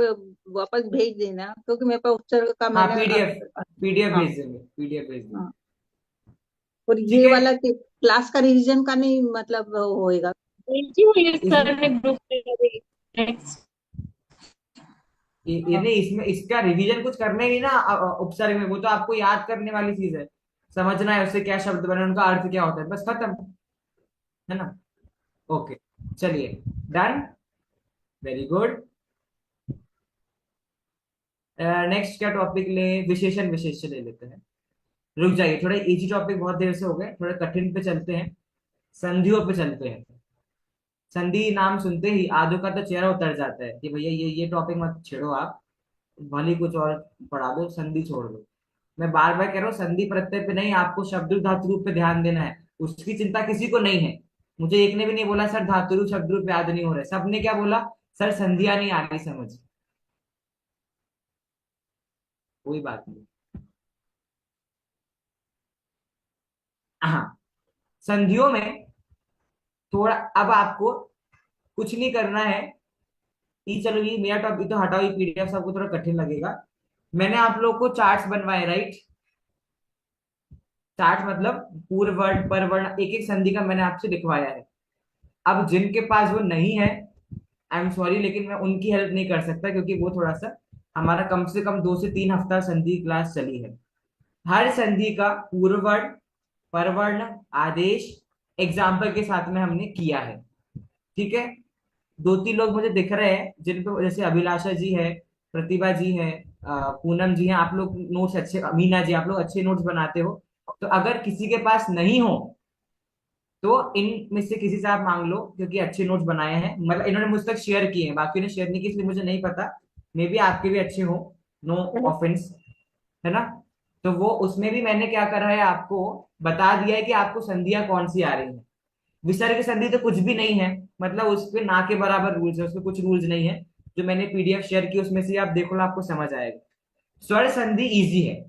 वापस भेज देना, क्योंकि मेरे पास उपसर्ग का हाँ, मैंने पीडीएफ, पीडीएफ हाँ भेज देंगे, पीडीएफ भेज देंगे। हाँ। और ठीक ये है। वाला क्लास का रिवीजन का नहीं मतलब होएगा। भेजी हुई है इस सर ने ग्रुप पे अभी। नेक्स्ट। ये नहीं, इसमें इसका रिवीजन कुछ करना ही नहीं ना उपसर्ग में, वो तो आपको याद करने वाली चीज है, समझना है उससे क्या शब्द बने, उनका अर्थ क्या होता है, बस खत्म, है ना। ओके, चलिए, डन, वेरी गुड। नेक्स्ट क्या टॉपिक ले, विशेषण विशेष्य ले लेते हैं। रुक जाइए, थोड़े इजी टॉपिक बहुत देर से हो गए, थोड़े कठिन पे चलते हैं, संधियों पे चलते हैं। संधि नाम सुनते ही आदू का तो चेहरा उतर जाता है कि भैया ये टॉपिक मत छेड़ो आप, भले कुछ और पढ़ा दो, संधि छोड़ दो। मैं बार बार कह रहा हूँ, संधि प्रत्यय पे नहीं, आपको शब्द रूप धातु रूप पे ध्यान देना है, उसकी चिंता किसी को नहीं है। मुझे एक ने भी नहीं बोला सर धातु रूप शब्द रूप याद नहीं हो रहे, सबने क्या बोला, सर संधियां नहीं आ रही समझ। कोई बात नहीं। हाँ, संधियों में थोड़ा अब आपको कुछ नहीं करना है, ये चलो ये मेरा टॉपिक तो हटाओ, ये पीडीएफ सबको थोड़ा कठिन लगेगा। मैंने आप लोग को चार्ट्स बनवाए, राइट। चार्ट मतलब पूर्व वर्ण पर वर्ण एक एक संधि का मैंने आपसे लिखवाया है। अब जिनके पास वो नहीं है, आई एम सॉरी, लेकिन मैं उनकी हेल्प नहीं कर सकता, क्योंकि वो थोड़ा सा हमारा कम से कम 2 से 3 हफ्ता संधि क्लास चली है। हर संधि का पूर्व वर्ण पर वर्ण आदेश एग्जाम्पल के साथ में हमने किया है, ठीक है। 2-3 लोग मुझे दिख रहे हैं जिन पे, जैसे अभिलाषा जी है, प्रतिभा जी है, पूनम जी हैं, आप लोग नोट्स अच्छे, मीना जी आप लोग अच्छे नोट्स बनाते हो। तो अगर किसी के पास नहीं हो तो इन में से किसी से आप मांग लो, क्योंकि अच्छे नोट्स बनाए हैं, मतलब इन्होंने मुझ तक शेयर किए हैं, बाकी ने शेयर नहीं किए इसलिए मुझे नहीं पता, मे बी आपके भी अच्छे हो, नो ऑफेंस, है ना। तो वो उसमें भी मैंने क्या करा है, आपको बता दिया है कि आपको संधियां कौन सी आ रही हैं। विसर्ग संधि तो कुछ भी नहीं है, मतलब उस पे ना के बराबर रूल्स है, उसमें कुछ रूल्स नहीं है। जो मैंने पीडीएफ शेयर की उसमें से आप देखो ना, आपको समझ आएगा। स्वर संधि इजी है,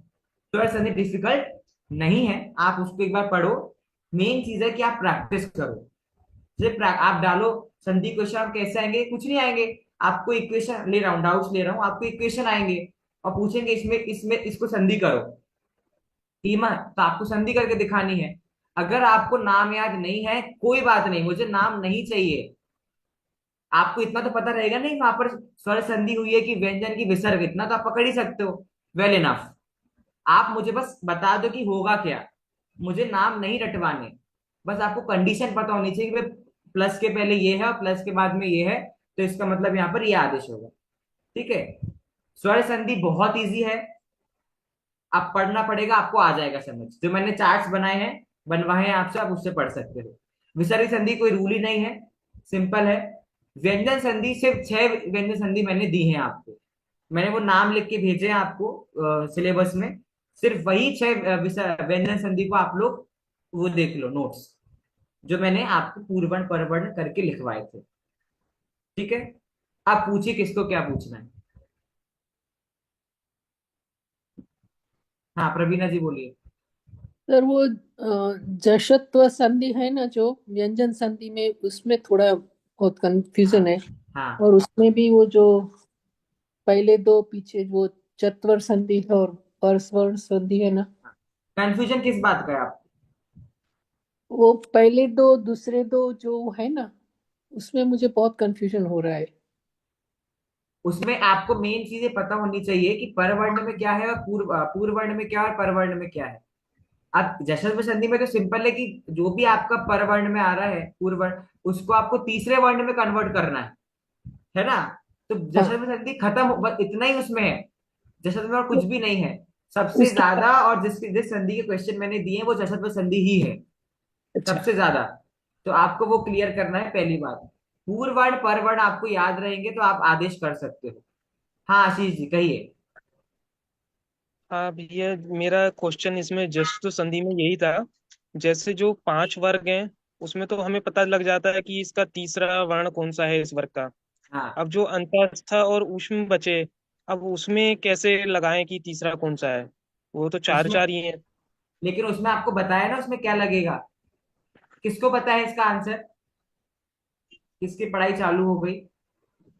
स्वर संधि डिफिकल्ट नहीं है, आप उसको एक बार पढ़ो। मेन चीज है कि आप प्रैक्टिस करो। सिर्फ आप डालो संधि क्वेश्चन, आप कैसे आएंगे, कुछ नहीं आएंगे। आपको इक्वेशन ले रहा हूँ, डाउट्स ले रहा हूँ, आपको इक्वेशन आएंगे और पूछेंगे इसमें इसमें इसको संधि करो, टीमा, तो आपको संधि करके दिखानी है। अगर आपको नाम याद नहीं है कोई बात नहीं, मुझे नाम नहीं चाहिए, आपको इतना तो पता रहेगा नहीं वहां पर स्वर संधि हुई है कि व्यंजन की विसर्ग, इतना तो आप पकड़ ही सकते हो, वेल इनफ। आप मुझे बस बता दो कि होगा क्या, मुझे नाम नहीं रटवाने, बस आपको कंडीशन पता होनी चाहिए कि भाई प्लस के पहले ये है और प्लस के बाद में ये है, तो इसका मतलब यहाँ पर ये आदेश होगा, ठीक है। स्वर संधि बहुत इजी है, आप पढ़ना पड़ेगा, आपको आ जाएगा समझ। जो मैंने चार्ट्स बनाए हैं, बनवाए हैं आपसे, आप उससे पढ़ सकते हो। विसर्ग संधि कोई रूल ही नहीं है, सिंपल है। व्यंजन संधि सिर्फ 6 व्यंजन संधि मैंने दी है आपको, मैंने वो नाम लिख के भेजे हैं आपको सिलेबस में, सिर्फ वही 6 व्यंजन संधि को आप लोग वो देख लो नोट्स, जो मैंने आपको पूर्वर्ण परवर्ण करके लिखवाए थे, ठीक है। आप पूछिए किसको क्या पूछना है। हाँ प्रवीणा जी बोलिए। सर वो जशत्व संधि है ना जो व्यंजन संधि में, उसमें थोड़ा बहुत कंफ्यूजन है। हाँ, और उसमें भी वो जो पहले दो पीछे वो चत्वर संधि है और परस्वर संधि है ना, कंफ्यूजन किस बात का है आप। वो पहले दो दूसरे दो जो है ना, उसमें मुझे बहुत कंफ्यूजन हो रहा है। उसमें आपको मेन चीजें पता होनी चाहिए कि परवर्ण में क्या है और पूर्व वर्ण में क्या है और परवर्ण में क्या है। अब जश्न संधि में तो सिंपल है कि जो भी आपका परवर्ण में आ रहा है पूर्व वर्ण, उसको आपको तीसरे वर्ण में कन्वर्ट करना है ना। तो हाँ, जश्न संधि खत्म बस इतना ही उसमें है, जश्न में और कुछ भी नहीं है। सबसे उसके बाद ज्यादा और जिस संधि के क्वेश्चन मैंने दिए हैं वो जश्न संधि ही है, अच्छा, सबसे ज्यादा। तो आपको वो क्लियर करना है, पहली बात। पूर्व वर्ण पर वर्ण आपको याद रहेंगे तो आप आदेश कर सकते हो। हाँ आशीष जी कहिए। हाँ भैया, मेरा क्वेश्चन इसमें जस्ट संधि में यही था। जैसे जो 5 वर्ग हैं, उसमें तो हमें पता लग जाता है कि इसका तीसरा वर्ण कौन सा है इस वर्ग का। हाँ, अब जो अंतस्थ और ऊष्म बचे, अब उसमें कैसे लगाएं कि तीसरा कौन सा है? वो तो चार उसमें, चार ही है। लेकिन उसमें आपको बताया ना उसमें क्या लगेगा, किसको पता है इसका आंसर, किसकी पढ़ाई चालू हो गई।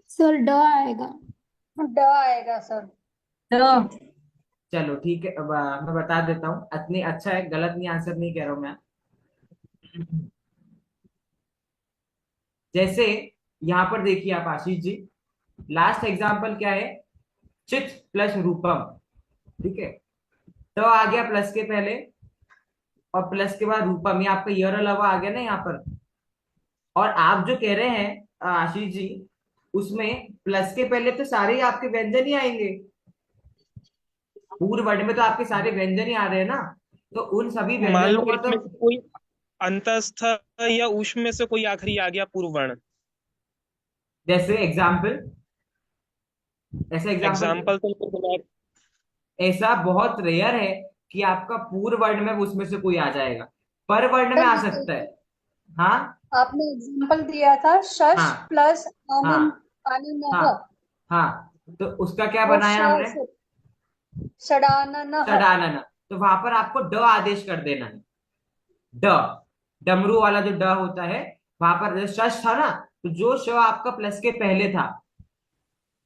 सर ड आएगा। ड आएगा सर। ड। चलो ठीक है, अब मैं बता देता हूँ, इतनी अच्छा है, गलत नहीं, आंसर नहीं कह रहा हूँ मैं। जैसे यहाँ पर देखिए आप आशीष जी, लास्ट एग्जाम्पल क्या है, चित प्लस रूपम। ठीक है, तो आ गया प्लस के पहले, और प्लस के बाद रूपम, ये आपका यर अलावा आ गया ना यहाँ पर। और आप जो कह रहे हैं आशीष जी, उसमें प्लस के पहले तो सारे ही आपके व्यंजन ही आएंगे, पूर्ण वर्ड में तो आपके सारे व्यंजन ही आ रहे हैं ना, तो उन सभी मान लो व्यंजनों का तो इनमें से कोई अंतस्थ या उष्म में से कोई आखिरी आ गया पूर्व वर्ण। जैसे एग्जाम्पल, ऐसा एग्जाम्पल, एग्जाम्पल तो मेरे दिमाग ऐसा बहुत रेयर है कि आपका पूर्व वर्ण में उसमें से कोई आ जाएगा, पर वर्ण में सर आ ये सकता है। देखिए, हाँ आपने एग्जाम्पल दिया था शश हाँ प्लस आनंद हाँ आनंद हाँ हाँ, तो उसका क्या वो बनाया हमने, षडानन। षडानन। तो वहां पर आपको ड आदेश कर देना है, ड, डमरू वाला जो ड होता है, वहां पर जो शश था ना, तो जो श आपका प्लस के पहले था।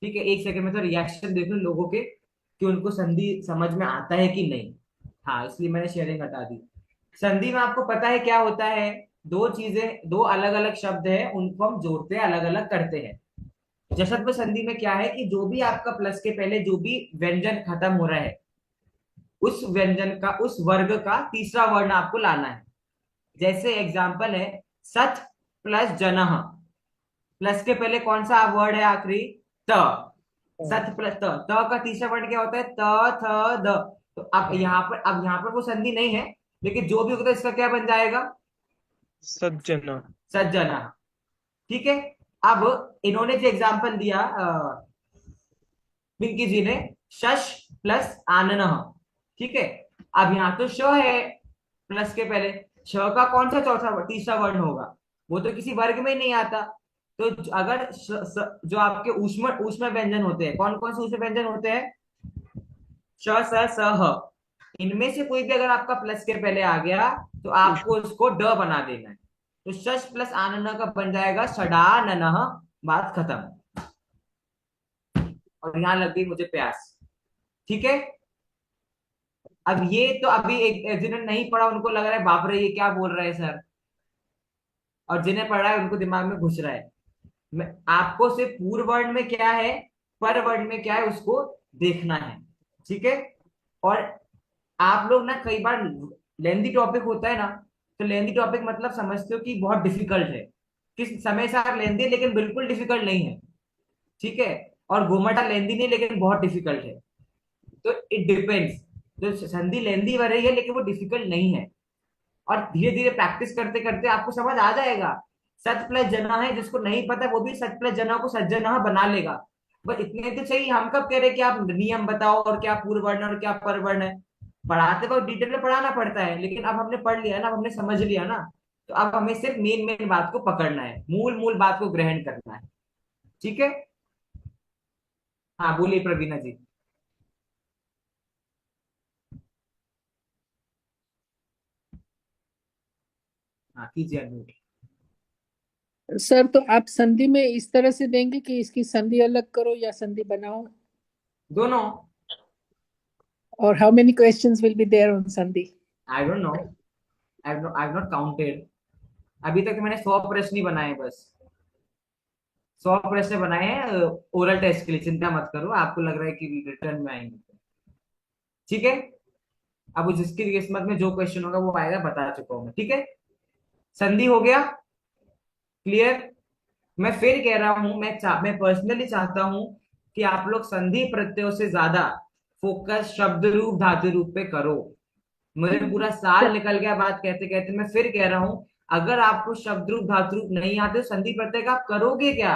ठीक है, एक सेकंड में तो रिएक्शन देख लो लोगों के कि उनको संधि समझ में आता है कि नहीं। हाँ, इसलिए मैंने शेयरिंग हटा दी। संधि में आपको पता है क्या होता है, दो चीजें, दो अलग अलग शब्द है, उनको हम जोड़ते हैं, अलग अलग करते हैं। जशत्व संधि में क्या है कि जो भी आपका प्लस के पहले जो भी व्यंजन खत्म हो रहा है, उस व्यंजन का, उस वर्ग का तीसरा वर्ण आपको लाना है। जैसे एग्जाम्पल है सच प्लस जनः, प्लस के पहले कौन सा वर्ड है आखिरी, त, सत प्लस त, त का तीसरा वर्ण क्या होता है, त थ द। तो अब यहाँ पर वो संधि नहीं है, लेकिन जो भी होगा इसका क्या बन जाएगा, सज्जन। सज्जना। ठीक है, अब इन्होंने जो एग्जाम्पल दिया पिंकी जी ने, शश प्लस आनन, ठीक है, अब यहाँ तो श है प्लस के पहले, श का कौन सा चौथा तीसरा वर्ण होगा, वो तो किसी वर्ग में ही नहीं आता। तो अगर जो आपके ऊष्म ऊष्म व्यंजन होते हैं, कौन कौन से ऊष्म व्यंजन होते हैं, श स स ह, इनमें से कोई भी अगर आपका प्लस के पहले आ गया, तो आपको उसको ड बना देना है। तो शश प्लस आनन का बन जाएगा षडानन, बात खत्म। और यहां लग गई मुझे प्यास। ठीक है, अब ये तो अभी एक जिन्होंने नहीं पढ़ा उनको लग रहा है बाप रे ये क्या बोल रहे हैं सर, और जिन्हें पढ़ा है उनको दिमाग में घुस रहा है। आपको सिर्फ पूर्व वर्ण में क्या है, पर वर्ण में क्या है, उसको देखना है। ठीक है, और आप लोग ना कई बार लेंदी टॉपिक होता है ना, तो लेंदी टॉपिक मतलब समझते हो कि बहुत डिफिकल्ट है, किस समय से आप लेंदी, लेकिन बिल्कुल डिफिकल्ट नहीं है। ठीक है, और गोमाटा लेंदी नहीं लेकिन बहुत डिफिकल्ट है। तो इट डिपेंड्स, जो संधि लेंदी हो रही है लेकिन वो डिफिकल्ट नहीं है, और धीरे धीरे प्रैक्टिस करते करते आपको समझ आ जाएगा। सच प्लस जना है, जिसको नहीं पता वो भी सच प्लस जना को सज्जना बना लेगा। बस इतने तो चाहिए। हम कब कह रहे कि आप नियम बताओ और क्या पूर्व वर्ण और क्या पर वर्ण है, पढ़ाते वक्त डिटेल में पढ़ाना पड़ता है, लेकिन अब हमने पढ़ लिया ना, अब हमने समझ लिया ना, तो अब हमें सिर्फ मेन मेन बात को पकड़ना है, मूल मूल बात को ग्रहण करना है। ठीक है, हाँ बोलिए प्रवीणा जी। हाँ कीजिए unmute। सर तो आप संधि में इस तरह से देंगे कि इसकी संधि अलग करो या संधि बनाओ, दोनों। और how many questions will be there on sandhi? I don't know, I not counted. अभी तक मैंने 100 प्रश्न ही बनाए, बस 100 प्रश्न बनाए हैं ओरल टेस्ट के लिए, चिंता मत करो, आपको लग रहा है कि रिटर्न में आएंगे। ठीक है, अब वो जिसकी किस्मत में जो क्वेश्चन होगा वो आएगा, बता चुका हूं मैं। ठीक है, संधि हो गया क्लियर। मैं फिर कह रहा हूं, मैं पर्सनली चाहता हूं कि आप लोग संधि प्रत्ययों से ज्यादा फोकस शब्द रूप धातु रूप पे करो। मुझे पूरा साल निकल गया बात कहते कहते, मैं फिर कह रहा हूं, अगर आपको शब्द रूप धातु रूप नहीं आते तो संधि प्रत्यय का आप करोगे क्या,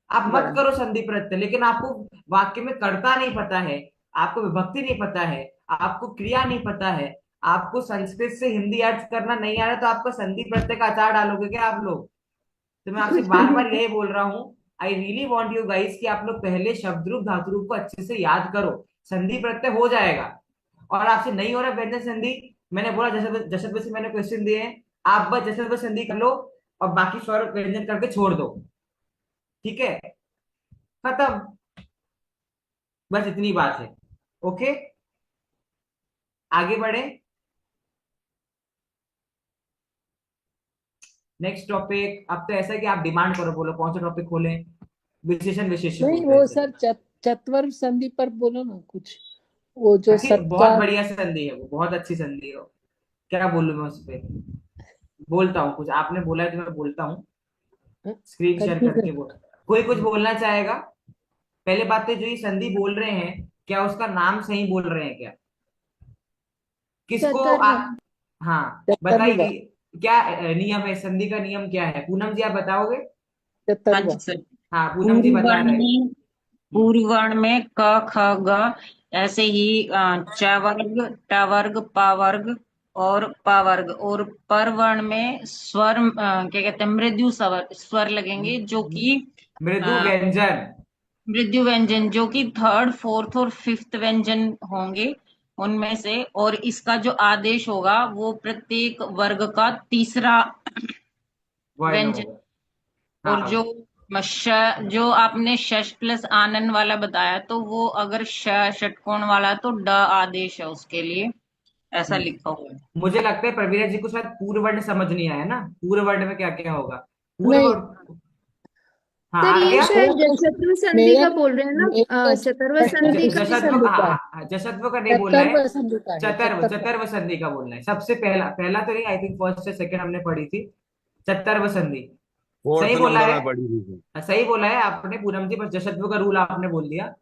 आप मत करो संधि प्रत्यय। लेकिन आपको वाक्य में कर्ता नहीं पता है, आपको विभक्ति नहीं पता है, आपको क्रिया नहीं पता है, आपको संस्कृत से हिंदी अर्थ करना नहीं आ रहा, तो आपको संधि प्रत्यय का अचार डालोगे क्या आप लोग। तो मैं आपसे बार बार यही बोल रहा हूँ, I really want you guys कि आप लोग पहले शब्द रूप धातु रूप को अच्छे से याद करो, संधि प्रत्यय हो जाएगा। और आपसे नहीं हो रहा व्यंजन संधि, मैंने बोला जैसे जैसे से मैंने क्वेश्चन दिए हैं, आप बस जैसे संधि कर लो और बाकी स्वर व्यंजन करके छोड़ दो। ठीक है, खत्म, बस इतनी बात है। ओके, आगे बढ़े। नेक्स्ट टॉपिक, अब तो ऐसा है कि आप डिमांड करो, बोलो कौन सा टॉपिक खोलें, विशेषण विशेषण नहीं बोलते हैं वो इसे। सर चत्वर संधि पर बोलो ना कुछ, वो जो अच्छी, बहुत सत्कार। बढ़िया संधि है वो, बहुत अच्छी संधि है वो। क्या बोलूं मैं उस पे, बोलता हूँ कुछ, आपने बोला है तो मैं बोलता हूँ, स्क्रीन शेयर करके कंफ्यूजन। बोल। कोई कुछ बोलना चाहेगा? पहले बात तो जो ये संधि बोल रहे हैं, क्या उसका नाम सही बोल रहे हैं क्या? किसको चतुर्थ। हाँ, चतुर्वा। बताइए। क्या नियम है, संधि का नियम क्या है? पूनम जी आप बताओगे? हाँ चतुर्वा। जी सर। हाँ, पूनम जी पूर्व बता वर्ण रहे। में पूर्व वर्ण में क ख ग, ऐसे ही च वर्ग, ट वर्ग, प वर्ग और प वर्ग, और पर वर्ण में स्वर क्या कहते हैं, मृदु स्वर स्वर लगेंगे, जो कि मृदु अ, व्यंजन। मृदु व्यंजन, जो कि थर्ड, फोर्थ और फिफ्थ व्यंजन होंगे उनमें से। और इसका जो आदेश होगा वो प्रत्येक वर्ग का तीसरा वर्ण व्यंजन। होगा। और हाँ। जो आपने शश प्लस आनन वाला बताया, तो वो अगर षटकोण वाला, तो ड आदेश है उसके लिए, ऐसा हम्म। लिखा हुआ है। मुझे लगता है प्रवीरा जी को शायद पूर्व वर्ण समझ नहीं आया ना, पूर्व वर्ण में क्या क्या होगा। पूर्व, नहीं, हाँ सर आ ये गया। शायद मेरा क्वेश्चन, जशत्रु संधि मेरा का बोल रहे हैं मेरा ना, चतुर्थ संधि का ही जशत्व संधि हाँ, का है, हाँ, जशत्व का नहीं बोलना है। चतुर्वा संधि का है, चतर्व, चतुर्वा। चतर्व संधि का बोलना है। सबसे पहला, पहला तो नहीं, आई थिंक फर्स्ट से सेकंड हमने पढ़ी थी, चतर्व संधि। सही फोर्थ बोला नंबर है, में पड़ी थी सर। सही बोला है आपने पूनम जी, बस जशत्व का रूल आपने बोल दिया।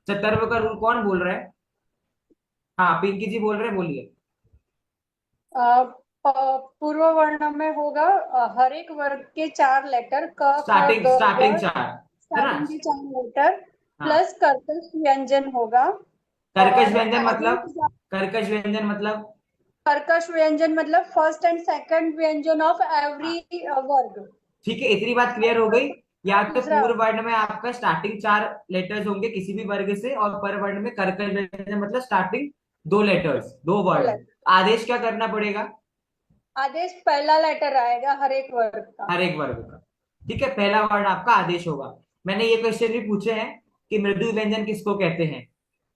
चतर्व का रूल कौन बोल रहा है? हाँ, पिंकी जी बोल रहे हैं, बोलिए। पूर्व वर्ण में होगा हर एक वर्ग के 4 लेटर क ख स्टार्टिंग ग स्टार्टिंग घ, चार, है ना? स्टार्टिंग के 4 लेटर हाँ। प्लस कर्कश व्यंजन होगा। कर्कश और व्यंजन आगे मतलब, कर्कश व्यंजन मतलब, कर्कश व्यंजन मतलब फर्स्ट एंड सेकंड व्यंजन ऑफ एवरी वर्ग। ठीक है, इतनी बात क्लियर हो गई। या तो तीसरा पूर्व वर्ण में आपका स्टार्टिंग 4 लेटर्स होंगे किसी भी वर्ग से, और पर वर्ण में कर्कश व्यंजन मतलब स्टार्टिंग 2 लेटर्स, 2 वर्ड। लेटर, आदेश क्या करना पड़ेगा? आदेश पहला लेटर आएगा हर एक वर्ग का। हर एक वर्ग का। ठीक है, पहला वर्ण आपका आदेश होगा। मैंने ये क्वेश्चन भी पूछे हैं कि मृदु व्यंजन किसको कहते हैं,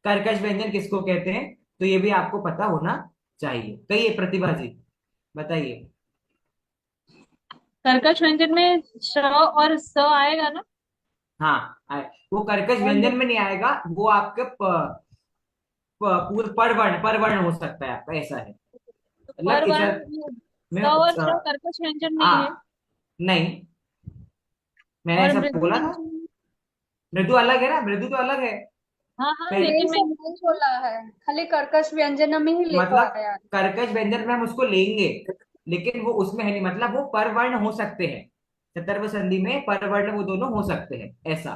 कर्कश व्यंजन किसको कहते हैं, तो ये भी आपको पता होना चाहिए। कहिए प्रतिभा जी, बताइए। कर्कश व्यंजन में श और स आएगा ना? हाँ, वो कर्कश व्यंजन में नहीं आएगा, वो आपके पर वर्ण हो सकता है आपका, ऐसा है। तो पर मतलब इस वर्ण में स और श कर्कश व्यंजन नहीं है। नहीं, मैंने और ऐसा मृदु बोला था। व्यंजन, मृदु अलग है ना, मृदु तो अलग है। हाँ हाँ, पहले ये लेकिन मैं, सब नहीं बोला है, खाली कर्कश व्यंजन में ही मतलब लिखवाया है। कर्कश व्यंजन में हम उसको लेंगे, लेकिन वो उसमें है नहीं, मतलब वो परवर्ण हो सकते हैं। चतुर्व संधि में परवर्ण वो दोनों हो सकते हैं, ऐसा।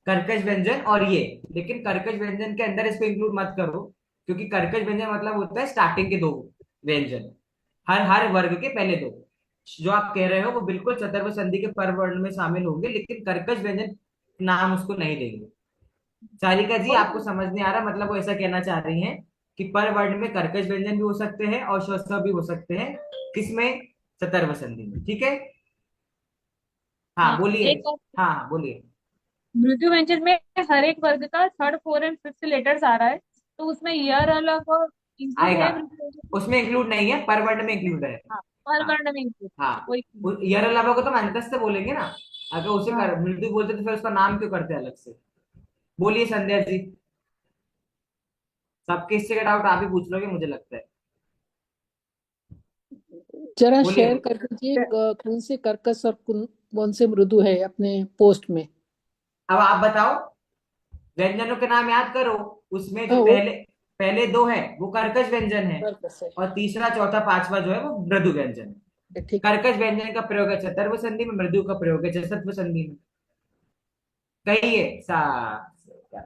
कर्कश व्यंजन और ये, लेकिन कर्कश व्यंजन के अंदर इसको इंक्लूड मत करो, क्योंकि कर्कश व्यंजन मतलब होता है स्टार्टिंग के 2 व्यंजन, हर हर वर्ग के पहले 2। जो आप कह रहे हो वो बिल्कुल चतुर्व संधि के परवर्ण में शामिल होंगे, लेकिन कर्कश व्यंजन नाम उसको नहीं देंगे। सारिका जी, वही आपको तो। समझ नहीं आ रहा, मतलब वो ऐसा कहना चाह रही हैं कि पर वर्ण में कर्कश व्यंजन भी हो सकते हैं और श्वसन भी हो सकते हैं, किसमें? चतुर्व संधि में। ठीक है, हाँ हाँ, बोलिए। एक और, हाँ हाँ, बोलिए। मृदु व्यंजन में हर एक वर्ग का third, fourth and fifth letters आ रहा है, तो उसमें यर अलग और इंक्लूड आएगा, है मृदु व्यंजन में? उसमें इंक्लूड नहीं है, पर वर्ण में इंक्लूड है। हाँ, पर हाँ। वर्ण में include है, हाँ, वही। यर अलावा को तो हम अंतस से बोलेंगे ना, अगर उसे हाँ, मृदु बोलते तो फिर उसका नाम क्यों करते अलग से? बोलिए संध्या जी, सबके इससे का डाउट आप ही पूछ लोगे मुझे लगता है। जरा बोलिए। शेयर कर दीजिए कौन से कर्कश और कौन से मृदु है अपने पोस्ट में। अब आप बताओ, व्यंजनों के नाम याद करो। उसमें जो हाँ, वो पहले पहले 2 है वो कर्कश व्यंजन है, कर्कश है। और तीसरा चौथा पांचवा जो है वो मृदु व्यंजन है। ठीक। कर्कश व्यंजन का प्रयोग है चतुर्व संधि में, मृदु का प्रयोग है जसत्व संधि में। कहिए सर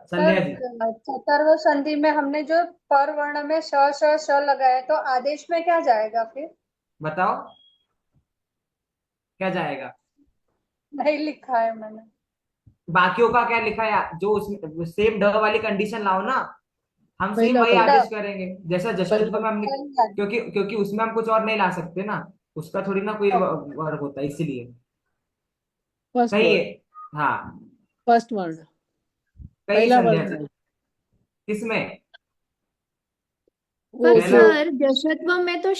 संध्या जी। चतुर्व संधि में हमने जो पर वर्ण में श श श लगाया, तो आदेश में क्या जाएगा फिर? बताओ क्या जाएगा? नहीं लिखा है मैंने। बाकियों का क्या लिखा है? जो उसमें सेम ड वाली कंडीशन लाओ ना, हम सेम पहला वही वर्ग। आदेश करेंगे जैसा जशत्व पहला में हमने, सही है। क्योंकि क्योंकि उसमें हम कुछ और नहीं ला सकते ना, उसका थोड़ी ना कोई वर्ग होता है, इसीलिए। फर्स्ट कहिए। वर्ड। हाँ, फर्स्ट वर्ण। कहिए पहला संध्या जी, वर्ण है किसमें? वो पर पहला, जो सर जशत्व में तो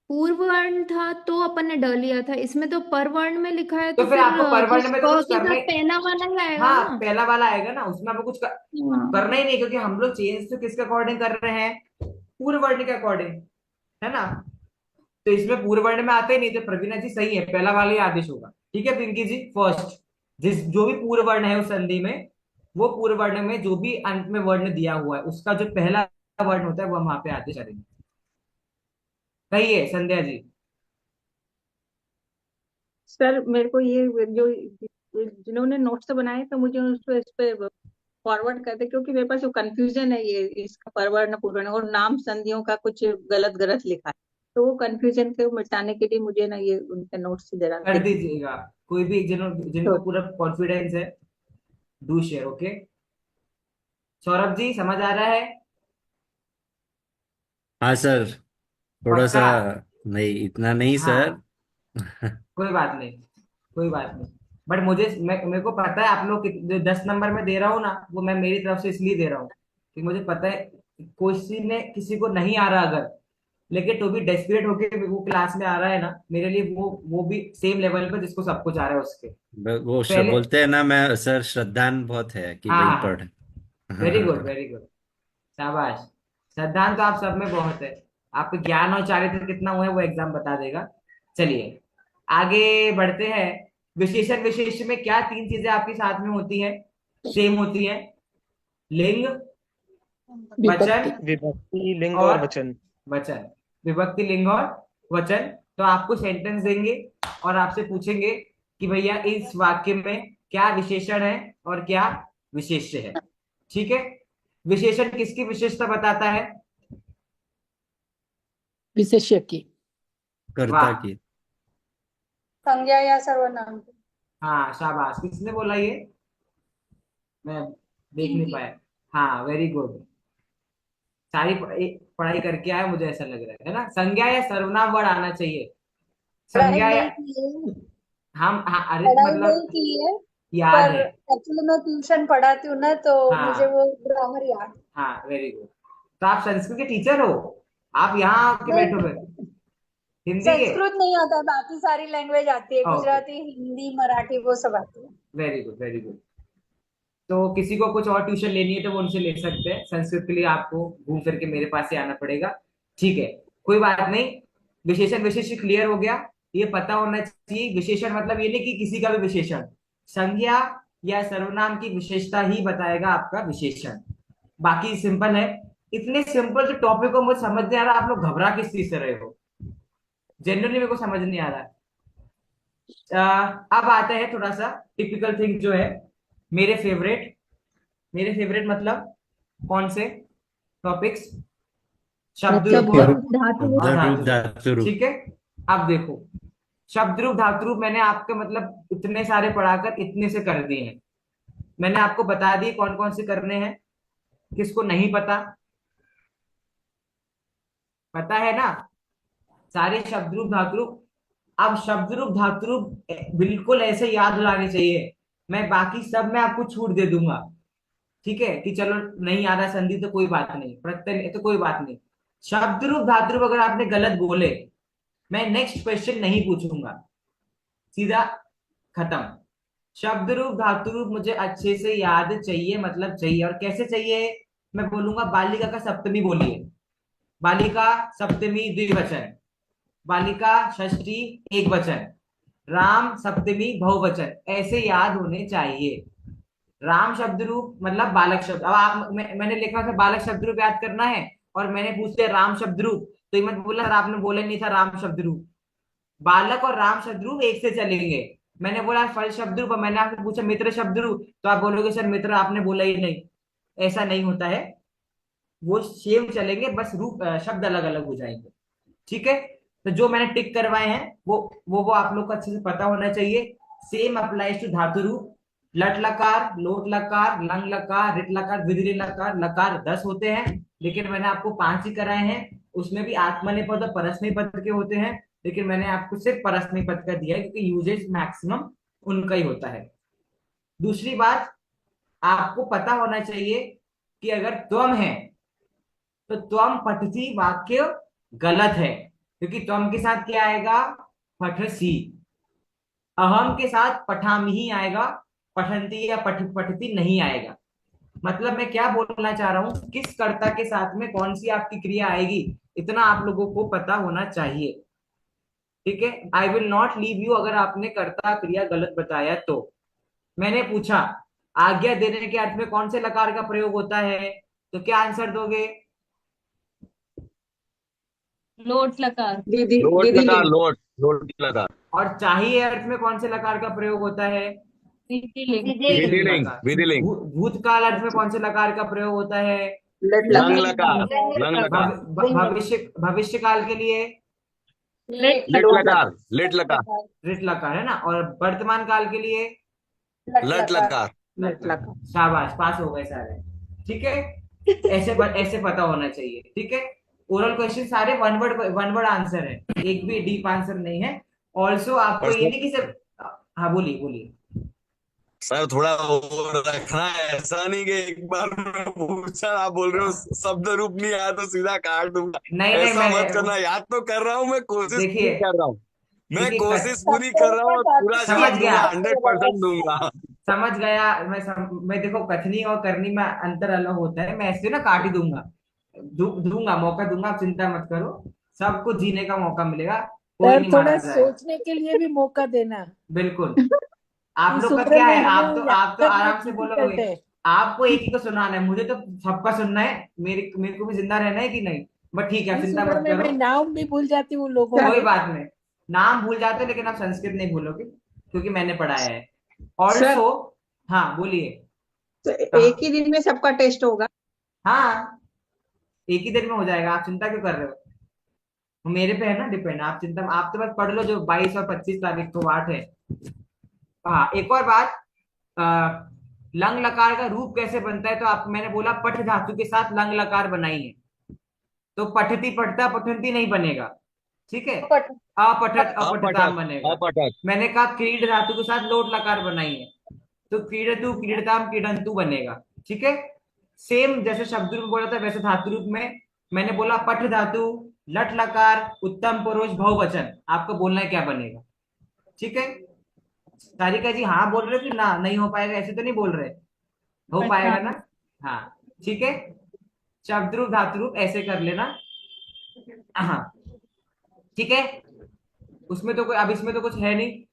पूर्व वर्ण था तो अपन ने ड लिया था, इसमें तो पर वर्ण में लिखा है तो तो फिर फिर आपको परवर्ण में तो क कुछ के करना साथ ही, पहला वाला ही आएगा हाँ ना। पहला वाला आएगा ना, उसमें आपको कुछ हाँ। करना ही नहीं, क्योंकि हम लोग चेंज तो किसके अकॉर्डिंग कर रहे हैं, पूर्व वर्ण के अकॉर्डिंग, है ना। तो इसमें पूर्व वर्ण में आते ही नहीं, तो प्रवीणा जी सही है, पहला वाला ही आदेश होगा। ठीक है पिंकी जी, फर्स्ट, जिस जो भी पूर्व वर्ण है उस संधि में, वो पूर्व वर्ण में जो भी अंत में वर्ण दिया हुआ है उसका जो पहला वर्ण होता है वो हम वहां पे आदेश करेंगे। सही है संध्या जी। सर मेरे को ये जो जिन्होंने नोट्स तो बनाए तो मुझे इस पे फॉरवर्ड कर दे, क्योंकि मेरे पास जो कंफ्यूजन है ये इसका परवर्ण पूर्ण और नाम संधियों का कुछ गलत गलत लिखा है, तो वो कंफ्यूजन को मिटाने के लिए मुझे ना ये उनके नोट्स जरा कर देख लीजिए। दीजिएगा, कोई भी जिनको पूरा कॉन्फिडेंस है, do share. Okay Saurabh ji समझ आ रहा है? हाँ सर, थोड़ा सा। पक्का? नहीं, इतना नहीं सर। हाँ कोई बात नहीं, कोई बात नहीं। बट मुझे मेरे को पता है आप लोग जो 10 नंबर में दे रहा हूँ ना, वो मैं मेरी तरफ से इसलिए दे रहा हूँ कि मुझे पता है क्वेश्चन में किसी को नहीं आ रहा अगर, लेकिन तो भी डेस्परेट होके वो क्लास में आ रहा है ना, मेरे लिए वो भी सेम लेवल पे जिसको सब कुछ आ रहा है उसके वो पहले। बोलते हैं ना, मैं सर श्रद्धान बहुत है कि हाँ नहीं हाँ पढ़। हाँ, वेरी गुड वेरी गुड, शाबाश। श्रद्धांत तो आप सब में बहुत है, आपके ज्ञान और चारित्र कितना हुआ है वो एग्जाम बता देगा। चलिए आगे बढ़ते हैं। विशेषण विशेष में क्या तीन चीजें आपके साथ में होती है, सेम होती है? लिंग, वचन विभक्ति। विभक्ति, लिंग और और वचन। वचन। विभक्ति, लिंग और वचन। तो आपको सेंटेंस देंगे और आपसे पूछेंगे कि भैया इस वाक्य में क्या विशेषण है और क्या विशेष्य है। ठीक है, विशेषण किसकी विशेषता बताता है? विशेष्य की। कर्ता वाह, की। संज्ञा या सर्वनाम की। हाँ शाबाश, किसने बोला ये? मैं देख नहीं पिंकी। पाया। हाँ वेरी गुड, सारी पढ़ाई करके आया मुझे ऐसा लग रहा है ना। संज्ञा या सर्वनाम वर्ड आना चाहिए। पढ़ाई संज्ञा या नहीं की है, हम, हाँ अरे पढ़ाई नहीं मतलब की है, याद पर है। एक्चुअली मैं ट्यूशन पढ़ाती हूँ ना, तो मुझे हाँ वो ग्रामर याद है। हाँ वेरी गुड। तो आप संस्कृत के टीचर हो, आप यहाँ आके बैठोगे? नहीं, हिंदी के? संस्कृत नहीं आता, बाकी सारी लैंग्वेज आती है, ओके, गुजराती, हिंदी, मराठी, वो सब आती है। Very good very good. तो किसी को कुछ और ट्यूशन लेनी है तो वो उनसे ले सकते हैं, संस्कृत के लिए आपको घूम फिर के मेरे पास ही आना पड़ेगा। ठीक है, कोई बात नहीं। विशेषण विशेष क्लियर हो गया, ये पता होना चाहिए। विशेषण मतलब ये नहीं कि किसी का भी विशेषण, संज्ञा या सर्वनाम की विशेषता ही बताएगा आपका विशेषण। बाकी सिंपल है। इतने सिंपल जो टॉपिक को मुझे समझ नहीं आ रहा, आप लोग घबरा किस चीज से रहे हो? जनरली मेरे को समझ नहीं आ रहा। अब आते हैं थोड़ा सा टिपिकल थिंग जो है, मेरे फेवरेट। मेरे फेवरेट मतलब कौन से टॉपिक्स? शब्द रूप मतलब और धातु और धन रूप, धातु धातु रूप। रूप। ठीक है, अब देखो, शब्द रूप धातु रूप मैंने आपके मतलब इतने सारे पढ़ाकर इतने से कर दिए हैं। मैंने आपको बता दिए कौन कौन से करने हैं, किसको नहीं पता? पता है ना सारे शब्द रूप धातु रूप। अब शब्द रूप धातु रूप बिल्कुल ऐसे याद लाने चाहिए, मैं बाकी सब में आपको छूट दे दूंगा। ठीक है कि चलो नहीं आ रहा संधि तो कोई बात नहीं, प्रत्यय नहीं तो कोई बात नहीं। शब्द रूप धातु रूप अगर आपने गलत बोले, मैं नेक्स्ट क्वेश्चन नहीं पूछूंगा, सीधा खत्म। शब्द रूप धातु रूप मुझे अच्छे से याद चाहिए, मतलब चाहिए। और कैसे चाहिए? मैं बोलूंगा बालिका का सप्तमी बोलिए, बालिका सप्तमी द्विवचन, बालिका षष्ठी एक वचन, राम सप्तमी बहुवचन, ऐसे याद होने चाहिए। राम शब्द रूप मतलब बालक शब्द। अब आप मैंने लिखा था बालक शब्द रूप याद करना है और मैंने पूछ लिया राम शब्द रूप, तो ये मत बोला सर आपने बोला ही नहीं था राम शब्द रूप। बालक और राम शब्द रूप एक से चलेंगे। मैंने बोला फल शब्द रूप और मैंने आपसे पूछा मित्र शब्द रूप, तो आप बोलोगे सर मित्र आपने बोला ही नहीं। ऐसा नहीं होता है, वो सेम चलेंगे, बस रूप शब्द अलग अलग हो जाएंगे। ठीक है, तो जो मैंने टिक करवाए हैं वो आप लोग को अच्छे से पता होना चाहिए। सेम अप्लाइज टू धातु रूप। लट लकार, लोट लकार, लंग लकार, रिट लकार, विधिलिंग लकार, लकार 10 होते हैं, लेकिन मैंने आपको 5 ही कराए हैं। उसमें भी आत्मनेपद और परस्मैपद के होते हैं, लेकिन मैंने आपको सिर्फ परस्मैपद का दिया है क्योंकि यूजेज मैक्सिमम उनका ही होता है। दूसरी बात, आपको पता होना चाहिए कि अगर त्वम है तो त्वम पठती वाक्य गलत है, क्योंकि त्वम के साथ क्या आएगा, पठसी। अहम के साथ पठामी ही आएगा, पठंती या पठती नहीं आएगा। मतलब मैं क्या बोलना चाह रहा हूं, किस कर्ता के साथ में कौन सी आपकी क्रिया आएगी, इतना आप लोगों को पता होना चाहिए। ठीक है, I will not leave you अगर आपने कर्ता क्रिया गलत बताया तो। मैंने पूछा आज्ञा देने के अर्थ में कौन से लकार का प्रयोग होता है, तो क्या आंसर दोगे? लोट लकार। दीदी लोट दीदी लगा, लिंग। लोट लगा। और चाहिए अर्थ में कौन से लकार का प्रयोग होता है? विधिलिंग। विधिलिंग विधिलिंग, लकार। विधिलिंग। भूतकाल अर्थ में कौन से लकार का प्रयोग होता है? लट लंग लकार। लकार, लंग लकार। भविष्य भविष्य काल के लिए लेट लिट लोट लकार, लकार। लिट लकार। ऋत लकार है ना, और वर्तमान काल के लिए लट लकार। लट लकार। शाबाश, पास हो गए सारे। ठीक है, ऐसे पता होना चाहिए। ठीक है, ओरल क्वेश्चन सारे वन वर्ड आंसर है, एक भी डीप आंसर नहीं है। ऑल्सो आपको पर ये सर, नहीं कि सिर्फ, हाँ बोलिए बोलिए। सर थोड़ा वो रखना है, ऐसा नहीं कि एक बार मैं पूछा आप बोल रहे हो शब्द रूप नहीं आया तो सीधा काट दूंगा। नहीं नहीं, ऐसा मत मैं करना, याद तो कर रहा हूँ, मैं कोशिश पूरी देखिए कर रहा हूँ। मैं देखिए कोशिश पूरी कर रहा हूँ और पूरा समझ साथ गया, दूंगा, 100% दूंगा। समझ गया। मैं देखो, कथनी और करनी में अंतर अलग होता है, मैं ऐसे ना काट ही दूंगा। दूंगा, मौका दूंगा, आप चिंता मत करो, सबको जीने का मौका मिलेगा, कोई सर नहीं थोड़ा मारा जाएगा। सोचने के लिए भी मौका देना। बिल्कुल। आप इस लोग का उम्र क्या में है, हमें आप याद तो करना आराम से डिफिकल्ट बोलोगे। है। आपको एक ही को सुनाना है, मुझे तो सबका सुनना है, मेरे को भी जिंदा रहना है कि नहीं। बट ठीक है, आप इस चिंता उम्र मत में करो, मैं नाम भी भूल जाती हूँ लोगों कोई के। बात नहीं। नाम भूल जाते हो, लेकिन आप संस्कृत नहीं भूलोगे, क्योंकि मैंने पढ़ाया है। सर ऑल्सो, हाँ बोलिए। तो एक कहा, ही दिन में सबका टेस्ट होगा? हाँ एक ही दिन में हो जाएगा, आप चिंता क्यों कर रहे हो? वो मेरे पे है ना डिपेंड, आप चिंता, आप तो बस पढ़ लो जो 22 और 25 तारीख को पाठ है। हाँ, एक और बात, अ, लंग लकार का रूप कैसे बनता है, तो आप, मैंने बोला पठ धातु के साथ लंग लकार बनाइए, तो पठती पठता पठंती नहीं बनेगा। ठीक है, अपठत अपठक, अपठताम बनेगा। अपठक। मैंने कहा क्रीड धातु के साथ लोट लकार बनाइए, तो क्रीडतु क्रीडताम क्रीडंतु बनेगा। ठीक है, सेम जैसे शब्द रूप बोला था वैसे धातु रूप में मैंने बोला पठ धातु, लट लकार, उत्तम पुरुष, बहुवचन, आपको बोलना है क्या बनेगा। ठीक है, सारिका जी हाँ बोल रहे हो कि ना, नहीं हो पाएगा ऐसे तो नहीं बोल रहे, हो अच्छा। पाएगा ना? हाँ ठीक है, शब्द रूप धातु रूप ऐसे कर लेना। हाँ ठीक है, उसमें तो कोई, अब इसमें तो कुछ है नहीं।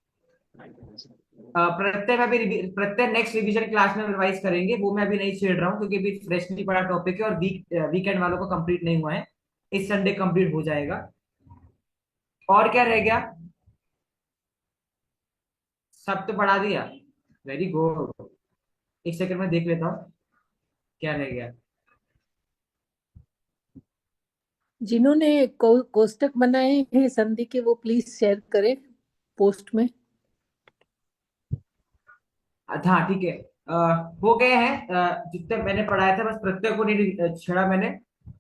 प्रत्यय में भी प्रत्यय नेक्स्ट रिवीजन क्लास में रिवाइज करेंगे, वो मैं अभी नहीं छेड़ रहा हूँ, क्योंकि अभी फ्रेशली पढ़ा टॉपिक है और वीकेंड वालों को कंप्लीट नहीं हुआ है, इस संडे कंप्लीट हो जाएगा। और क्या रह गया? सब तो पढ़ा दिया, वेरी गुड। एक सेकंड में देख लेता हूँ क्या रह गया। जिन्होंने कोष्टक बनाए हैं संधि के, वो प्लीज शेयर करें पोस्ट में। हाँ ठीक है, हो गए हैं जितने मैंने पढ़ाया था, बस प्रत्यय को नहीं छेड़ा मैंने,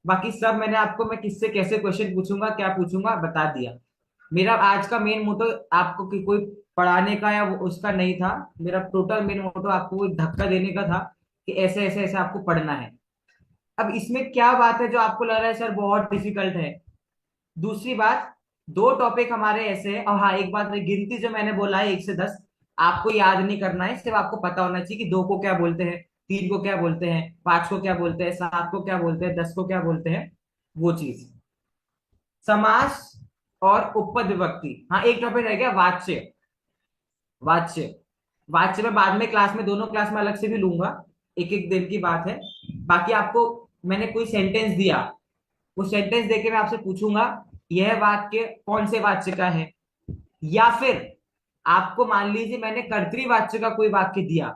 बाकी सब मैंने आपको, मैं किससे कैसे क्वेश्चन पूछूंगा क्या पूछूंगा बता दिया। मेरा आज का मेन मोटो आपको कि कोई पढ़ाने का या उसका नहीं था, मेरा टोटल मेन मोटो आपको कोई धक्का देने का था कि ऐसे ऐसे ऐसे आपको पढ़ना है। अब इसमें क्या बात है जो आपको लग रहा है सर बहुत डिफिकल्ट है? दूसरी बात, दो टॉपिक हमारे ऐसे हैं, और हाँ एक बात, गिनती जो मैंने बोला है 1 से 10, आपको याद नहीं करना है, सिर्फ आपको पता होना चाहिए कि 2 को क्या बोलते हैं, 3 को क्या बोलते हैं, 5 को क्या बोलते हैं, 7 को क्या बोलते हैं, 10 को क्या बोलते हैं, वो चीज। समास और उपपद विभक्ति, हाँ एक टॉपिक रह गया वाच्य। वाच्य, वाच्य में बाद में क्लास में, दोनों क्लास में अलग से भी लूंगा, एक एक दिन की बात है। बाकी आपको मैंने कोई सेंटेंस दिया, वो सेंटेंस देके मैं आपसे पूछूंगा यह वाक्य कौन से वाच्य का है, या फिर आपको मान लीजिए मैंने कर्तृवाच्य का कोई वाक्य दिया,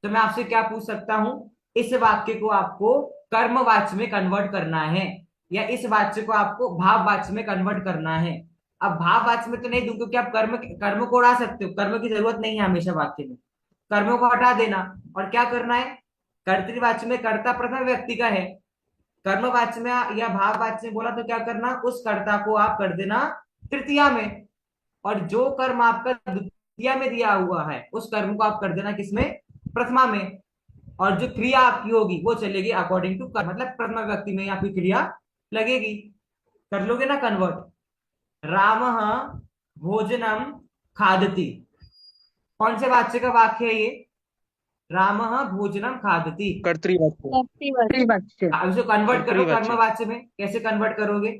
तो मैं आपसे क्या पूछ सकता हूं, इस वाक्य को आपको कर्मवाच्य में कन्वर्ट करना है, या इस वाच्य को आपको भाववाच्य में कन्वर्ट करना है। अब भाववाच्य में तो नहीं दूं, क्योंकि आप कर्म कर्म को उड़ा सकते हो, कर्म की जरूरत नहीं है हमेशा वाक्य में, कर्मों को हटा देना, और क्या करना है, कर्तृवाच्य में कर्ता प्रथम व्यक्ति का है, कर्मवाच्य में या भाववाच्य में बोला तो क्या करना, उस कर्ता को आप कर देना तृतीया में, और जो कर्म आपका द्वितीया में दिया हुआ है उस कर्म को आप कर देना किसमें, प्रथमा में, और जो क्रिया आपकी होगी वो चलेगी अकॉर्डिंग टू कर्म, मतलब प्रथमा व्यक्ति में आपकी क्रिया लगेगी। कर लोगे ना कन्वर्ट? रामः भोजनम खादति। कौन से वाच्य का वाक्य है ये? रामः भोजनम खादति। कर्तृवाच्य। अब इसको कन्वर्ट करो कर्तृवाच्य। कर्मवाच्य में। कैसे कन्वर्ट करोगे?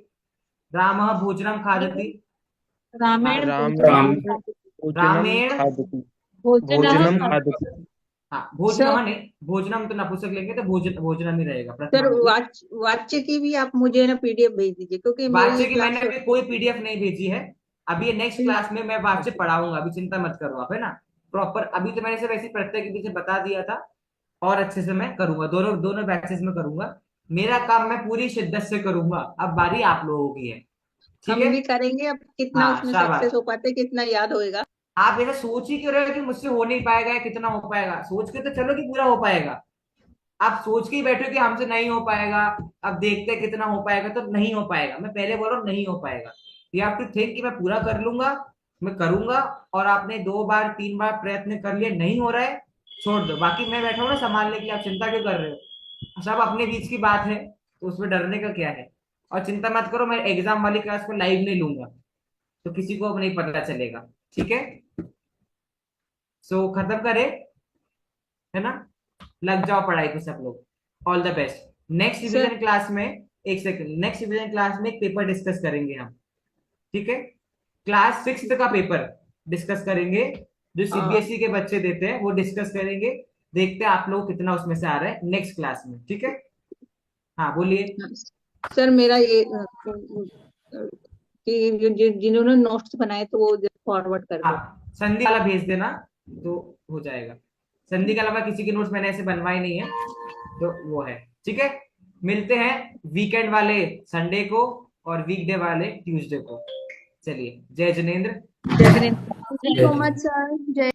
रामः भोजनम खादति। रामेण रामेण रामेण भोजनम खादति। हाँ, भोजनम नहीं, भोजनम तो नपुंसक लेंगे तो भोजनम ही रहेगा सर प्रथमा। वाच्य की भी आप मुझे ना PDF भेज दीजिए, क्योंकि वाच्य मेरी की क्लास मैंने अभी कोई PDF नहीं भेजी है। अभी ये नेक्स्ट क्लास में मैं वाच्य पढ़ाऊंगा, अभी चिंता मत करो आप, है ना। प्रॉपर अभी तो मैंने सिर्फ ऐसी प्रत्यय के पीछे बता दिया था, और अच्छे से मैं करूंगा, दोनों दोनों बैचेस में करूंगा। मेरा काम मैं पूरी शिद्दत से करूंगा। अब बारी आप लोगों की है, ठीक हम है। भी करेंगे। अब कितना हाँ, उसमें शाबाश। सक्सेस हो पाते, कितना याद होएगा। आप ऐसा सोच ही क्यों रहे हो कि मुझसे हो नहीं पाएगा या कितना हो पाएगा? सोच के तो चलो कि पूरा हो पाएगा। आप सोच के ही बैठो कि हमसे नहीं हो पाएगा, अब देखते हैं कितना हो पाएगा, तो नहीं हो पाएगा। मैं पहले बोल रहा हूँ नहीं हो पाएगा। यू हैव टू थिंक कि मैं पूरा कर लूंगा, मैं करूंगा। और आपने 2 बार 3 बार प्रयत्न कर लिए, नहीं हो रहा है, छोड़ दो। बाकी मैं बैठा हूँ ना संभालने के लिए, आप चिंता क्यों कर रहे हो? सब अपने बीच की बात है, तो उसमें डरने का क्या है। और चिंता मत करो, मैं एग्जाम वाली क्लास को लाइव नहीं लूंगा, तो किसी को अब नहीं पता चलेगा, ठीक है। सो खत्म करें, है ना। लग जाओ पढ़ाई पे सब लोग। All the best. Next revision class में, एक सेकंड, नेक्स्ट रिवीजन क्लास में एक पेपर डिस्कस करेंगे हम, ठीक है। क्लास 6 का पेपर डिस्कस करेंगे, जो CBSE के बच्चे देते हैं, वो डिस्कस करेंगे। देखते हैं आप लोग कितना उसमें से आ रहा है नेक्स्ट क्लास में, ठीक है। हाँ बोलिए। सर मेरा ये कि जिन्होंने नोट्स बनाए तो वो फॉरवर्ड कर दो। हाँ, संधि वाला भेज देना तो हो जाएगा। संधि के अलावा किसी के नोट्स मैंने ऐसे बनवाए नहीं है, तो वो है, ठीक है। मिलते हैं वीकेंड वाले संडे को और वीकडे वाले ट्यूसडे को। चलिए, जय Jinendra. Thank you so much sir. जय